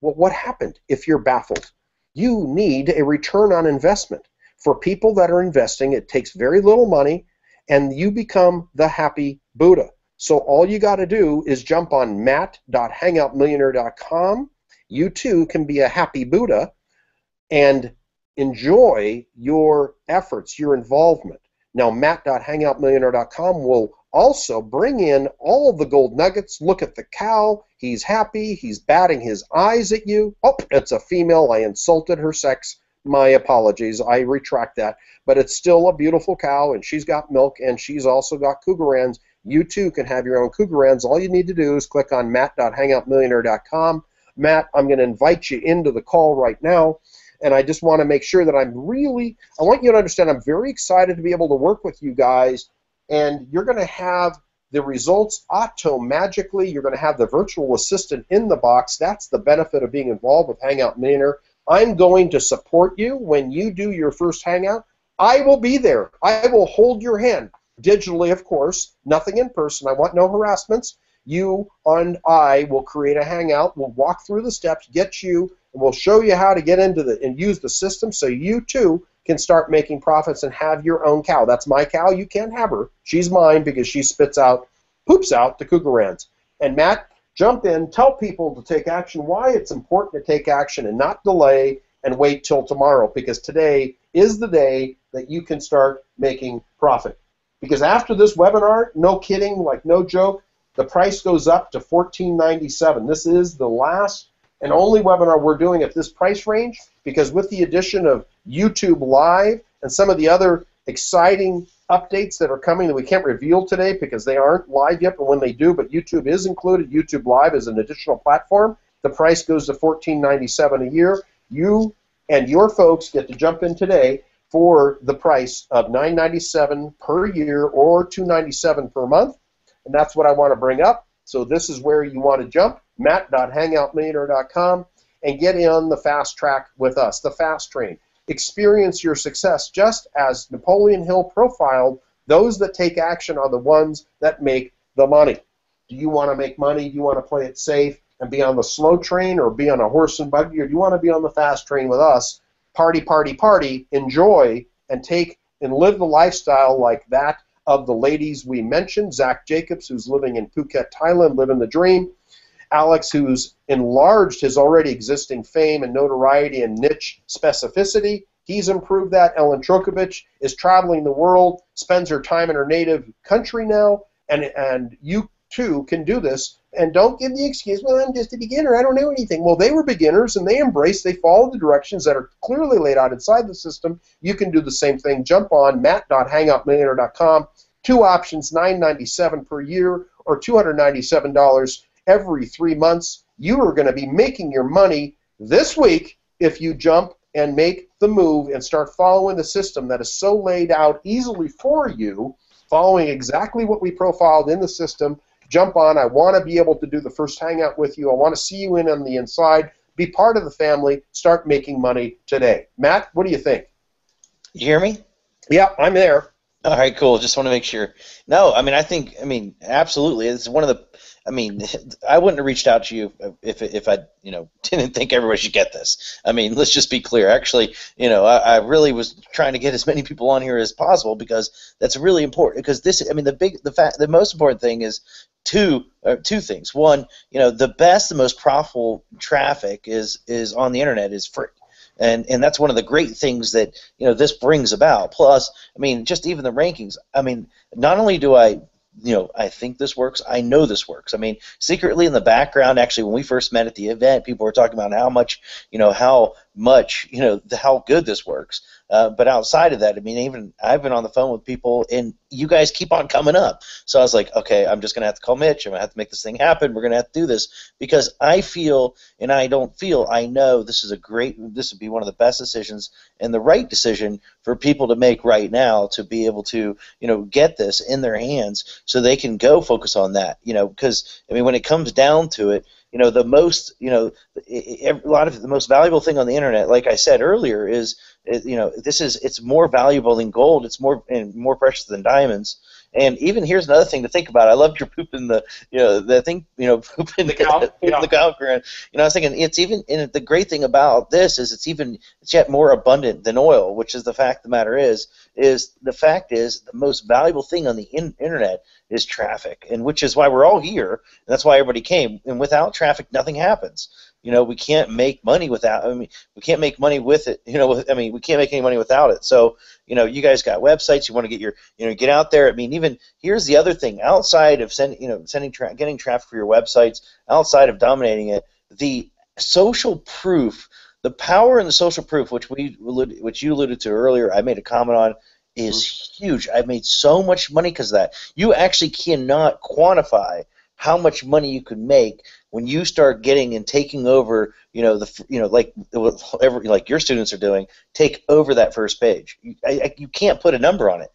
Well, what happened if you're baffled? You need a return on investment. For people that are investing, it takes very little money, and you become the happy Buddha. So all you got to do is jump on matt.hangoutmillionaire.com. You too can be a happy Buddha and enjoy your efforts, your involvement. Now, matt.hangoutmillionaire.com will also bring in all of the gold nuggets. Look at the cow. He's happy. He's batting his eyes at you. Oh, it's a female. I insulted her sex. My apologies. I retract that. But it's still a beautiful cow, and she's got milk, and she's also got cougarans. You too can have your own cougarans. All you need to do is click on matt.hangoutmillionaire.com. Matt, I'm going to invite you into the call right now, and I just want to make sure that I want you to understand I'm very excited to be able to work with you guys, and you're going to have the results auto-magically. You're going to have the virtual assistant in the box. That's the benefit of being involved with Hangout Millionaire. I'm going to support you when you do your first Hangout. I will be there. I will hold your hand, digitally, of course, nothing in person. I want no harassments. You and I will create a Hangout. We'll walk through the steps, get you, and we'll show you how to get into and use the system so you too can start making profits and have your own cow. That's my cow. You can't have her. She's mine because she poops out the cougarans. And Matt, jump in, tell people to take action, why it's important to take action and not delay and wait till tomorrow, because today is the day that you can start making profit. Because after this webinar, no kidding, like no joke, the price goes up to $14.97. This is the last and only webinar we're doing at this price range, because with the addition of YouTube Live and some of the other exciting updates that are coming that we can't reveal today because they aren't live yet, but when they do, but YouTube is included, YouTube Live is an additional platform, the price goes to $14.97 a year. You and your folks get to jump in today for the price of $9.97 per year or $2.97 per month, and that's what I want to bring up. So this is where you want to jump, matt.hangoutmillionaire.com, and get in the fast track with us, the fast train. Experience your success just as Napoleon Hill profiled. Those that take action are the ones that make the money. Do you want to make money? Do you want to play it safe and be on the slow train, or be on a horse and buggy, or do you want to be on the fast train with us? Party, party, party, enjoy, and take and live the lifestyle like that of the ladies we mentioned. Zach Jacobs, who's living in Phuket, Thailand, living the dream. Alex, who's enlarged his already existing fame and notoriety and niche specificity. He's improved that. Ellen Trokovich is traveling the world, spends her time in her native country now, and you too can do this. And don't give the excuse, well, I'm just a beginner, I don't know anything. Well, they were beginners, and they followed the directions that are clearly laid out inside the system. You can do the same thing. Jump on matt.hangoutmillionaire.com. Two options, $9.97 per year or $297 every 3 months. You are going to be making your money this week if you jump and make the move and start following the system that is so laid out easily for you, following exactly what we profiled in the system. Jump on. I want to be able to do the first Hangout with you. I want to see you in on the inside. Be part of the family. Start making money today. Matt, what do you think? You hear me? Yeah, I'm there. All right, cool. Just want to make sure. No, I mean, absolutely. It's one of the. I wouldn't have reached out to you if I, didn't think everybody should get this. I mean, let's just be clear. Actually, I really was trying to get as many people on here as possible because that's really important. Because the most important thing is two things. One, the most profitable traffic is on the internet is free. And that's one of the great things that this brings about. Plus, just even the rankings. Not only do I think this works, I know this works. Secretly in the background, actually, when we first met at the event, people were talking about how much, how much, how good this works. But outside of that, I mean, even I've been on the phone with people, and you guys keep on coming up. So I was like, okay, I'm just going to have to call Mitch. I'm going to have to make this thing happen. We're going to have to do this because I feel, and I don't feel, I know this would be one of the best decisions and the right decision for people to make right now to be able to, get this in their hands so they can go focus on that, because, I mean, when it comes down to it, the most, a lot of the most valuable thing on the internet, like I said earlier, is, it's more valuable than gold. It's more precious than diamonds. And even here's another thing to think about. I loved your poop in the, the thing, poop in the cow ground. I was thinking and the great thing about this is it's yet more abundant than oil, which is the fact of the matter is the most valuable thing on the internet is traffic, and which is why we're all here, and that's why everybody came. And without traffic, nothing happens. We can't make money without. I mean, we can't make money with it. We can't make any money without it. So, you guys got websites. You want to get your, get out there. I mean, even here's the other thing. Outside of getting traffic for your websites, outside of dominating it, the social proof, the power in the social proof, which you alluded to earlier, I made a comment on, is huge. I've made so much money because of that. You actually cannot quantify how much money you could make when you start getting and taking over, like your students are doing, take over that first page. You can't put a number on it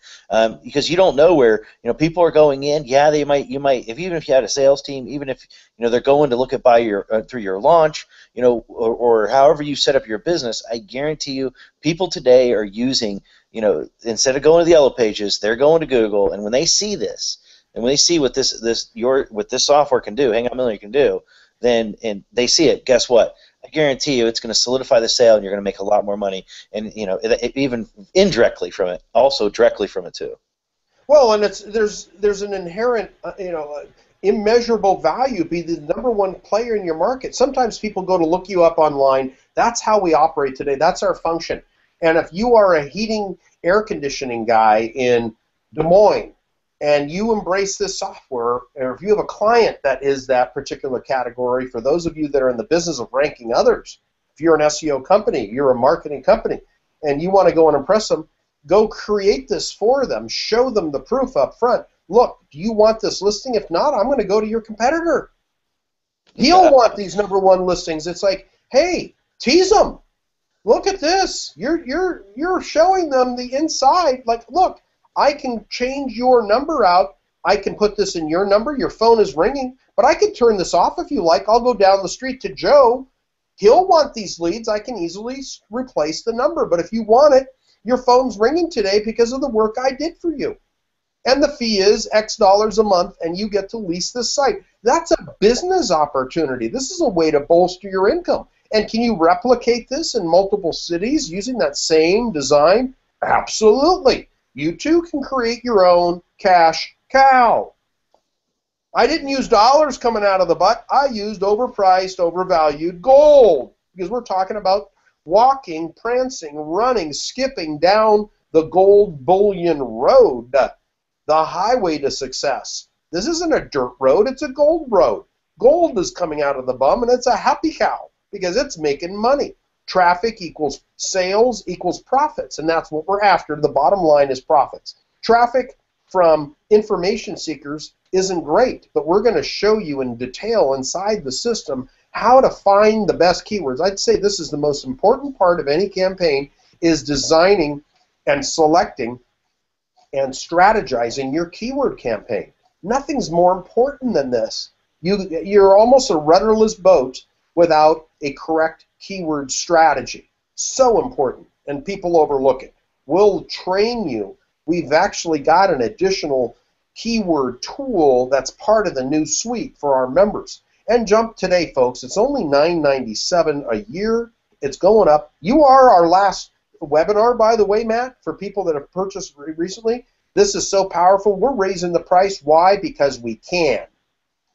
because you don't know where people are going in. Yeah, you might even if you had a sales team, even if they're going to look at through your launch, or however you set up your business. I guarantee you, people today are using, instead of going to the yellow pages, they're going to Google, and when they see this. And when they see what this software can do, Hangout Millionaire can do, and they see it, guess what? I guarantee you it's going to solidify the sale, and you're going to make a lot more money, and even indirectly from it, also directly from it too. Well, and there's an inherent immeasurable value. Be the number one player in your market. Sometimes people go to look you up online. That's how we operate today. That's our function. And if you are a heating, air conditioning guy in Des Moines, and you embrace this software, or if you have a client that is that particular category, for those of you that are in the business of ranking others, if you're an SEO company, you're a marketing company, and you want to go and impress them, go create this for them, show them the proof up front. Look, do you want this listing? If not, I'm going to go to your competitor. He'll want these number one listings. It's like, hey, tease them. Look at this. You're showing them the inside. Like, look, I can change your number out. I can put this in your number. Your phone is ringing, but I can turn this off if you like. I'll go down the street to Joe. He'll want these leads. I can easily replace the number, but if you want it, your phone's ringing today because of the work I did for you. And the fee is X dollars a month, and you get to lease this site. That's a business opportunity. This is a way to bolster your income. And can you replicate this in multiple cities using that same design? Absolutely. You too can create your own cash cow. I didn't use dollars coming out of the butt. I used overpriced, overvalued gold, because we're talking about walking, prancing, running, skipping down the gold bullion road, the highway to success. This isn't a dirt road, it's a gold road. Gold is coming out of the bum, and it's a happy cow because it's making money. Traffic equals sales equals profits, and that's what we're after. The bottom line is profits. Traffic from information seekers isn't great, but we're going to show you in detail inside the system how to find the best keywords. I'd say this is the most important part of any campaign, is designing and selecting and strategizing your keyword campaign. Nothing's more important than this. You're almost a rudderless boat without a correct keyword strategy. So important, and people overlook it. We'll train you. We've actually got an additional keyword tool that's part of the new suite for our members. And jump today, folks. It's only $9.97 a year. It's going up. You are our last webinar, by the way, Matt, for people that have purchased recently. This is so powerful. We're raising the price. Why? Because we can.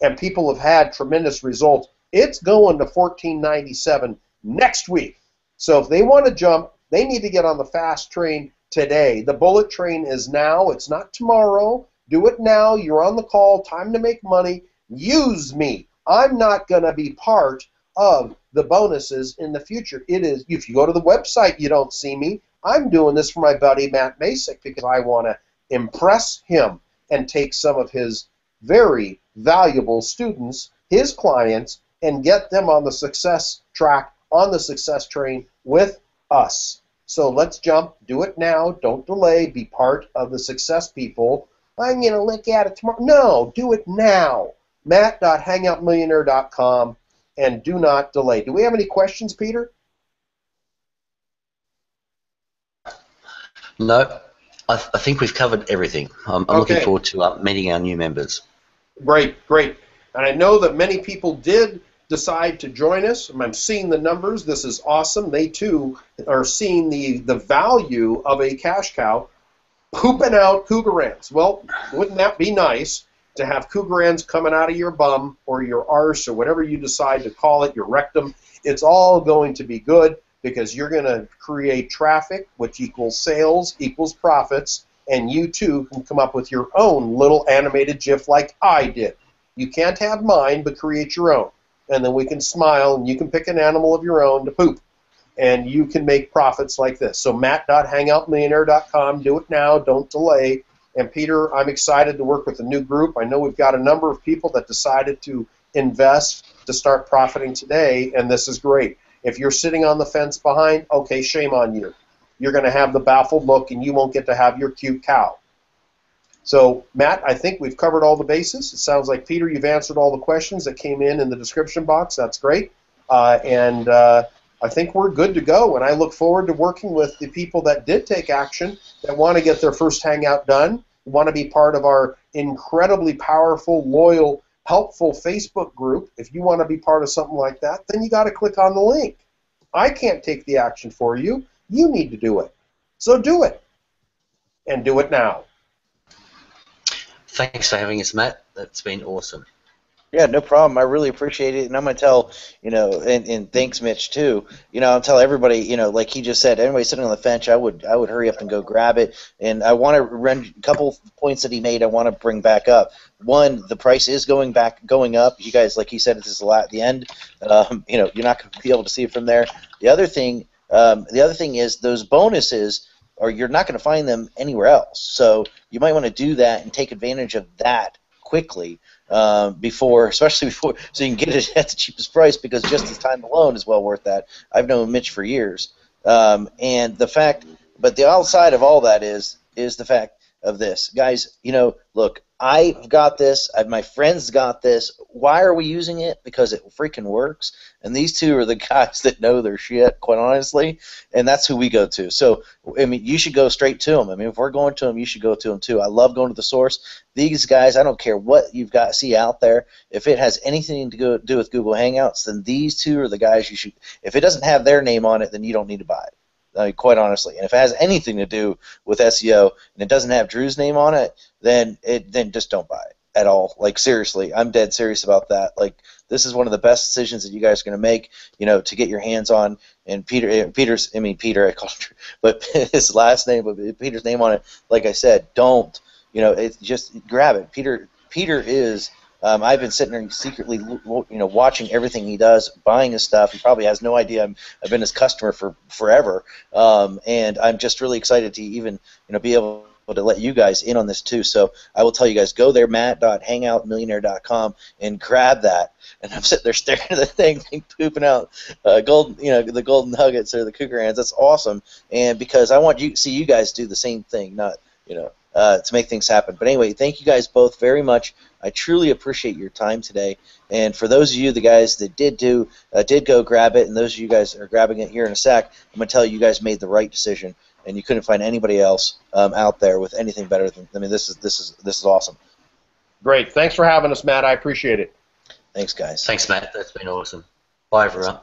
And people have had tremendous results. It's going to $14.97 next week. So if they want to jump, they need to get on the fast train today. The bullet train is now. It's not tomorrow. Do it now. You're on the call. Time to make money. Use me. I'm not going to be part of the bonuses in the future. It is, if you go to the website, you don't see me. I'm doing this for my buddy Matt Bacak because I want to impress him and take some of his very valuable students, his clients, and get them on the success track, on the success train with us. So let's jump, do it now, don't delay, be part of the success people. I'm going to look at it tomorrow. No, do it now. Matt.hangoutmillionaire.com, and do not delay. Do we have any questions, Peter? No, I think we've covered everything. I'm looking forward to meeting our new members. Great, great. And I know that many people did decide to join us. I'm seeing the numbers. This is awesome. They, too, are seeing the value of a cash cow pooping out cougarans. Well, wouldn't that be nice to have cougarans coming out of your bum or your arse or whatever you decide to call it, your rectum? It's all going to be good because you're going to create traffic, which equals sales, equals profits, and you, too, can come up with your own little animated GIF like I did. You can't have mine, but create your own. And then we can smile, and you can pick an animal of your own to poop. And you can make profits like this. So matt.hangoutmillionaire.com. Do it now. Don't delay. And Peter, I'm excited to work with a new group. I know we've got a number of people that decided to invest to start profiting today, and this is great. If you're sitting on the fence behind, okay, shame on you. You're going to have the baffled look, and you won't get to have your cute cow. So, Matt, I think we've covered all the bases. It sounds like, Peter, you've answered all the questions that came in the description box. That's great. I think we're good to go, and I look forward to working with the people that did take action, that want to get their first hangout done, want to be part of our incredibly powerful, loyal, helpful Facebook group. If you want to be part of something like that, then you got to click on the link. I can't take the action for you. You need to do it. So do it, and do it now. Thanks for having us, Matt. That's been awesome. Yeah, no problem. I really appreciate it, and I'm gonna tell and thanks, Mitch, too. I'll tell everybody, like he just said, anybody sitting on the fence, I would hurry up and go grab it. And I want to run a couple points that he made. I want to bring back up. One, the price is going up. You guys, like he said, this is at the end. You're not going to be able to see it from there. The other thing is those bonuses. Or you're not going to find them anywhere else. So you might want to do that and take advantage of that quickly especially before, so you can get it at the cheapest price, because just the time alone is well worth that. I've known Mitch for years. But the outside of all that is the fact of this. Guys, look, I've got this. My friends got this. Why are we using it? Because it freaking works. And these two are the guys that know their shit, quite honestly, and that's who we go to. So, you should go straight to them. If we're going to them, you should go to them too. I love going to the source. These guys, I don't care what you've got see out there. If it has anything to do with Google Hangouts, then these two are the guys you should. If it doesn't have their name on it, then you don't need to buy it. Quite honestly, and if it has anything to do with SEO and it doesn't have Drew's name on it, then just don't buy it at all. Like, seriously, I'm dead serious about that. Like, this is one of the best decisions that you guys are going to make, to get your hands on. And Peter, I called him Drew, but his last name, but Peter's name on it. Like I said, don't, just grab it. Peter is. I've been sitting there secretly, watching everything he does, buying his stuff. He probably has no idea I've been his customer for forever, and I'm just really excited to even, be able to let you guys in on this too. So I will tell you guys, go there, matt.hangoutmillionaire.com, and grab that. And I'm sitting there staring at the thing pooping out the golden nuggets or the cougarans. That's awesome, and because I want you see you guys do the same thing, not to make things happen. But anyway, thank you guys both very much. I truly appreciate your time today. And for those of you, the guys that did go grab it, and those of you guys are grabbing it here in a sec, I'm going to tell you, you guys made the right decision, and you couldn't find anybody else out there with anything better than. This is awesome. Great. Thanks for having us, Matt. I appreciate it. Thanks, guys. Thanks, Matt. That's been awesome. Bye, everyone.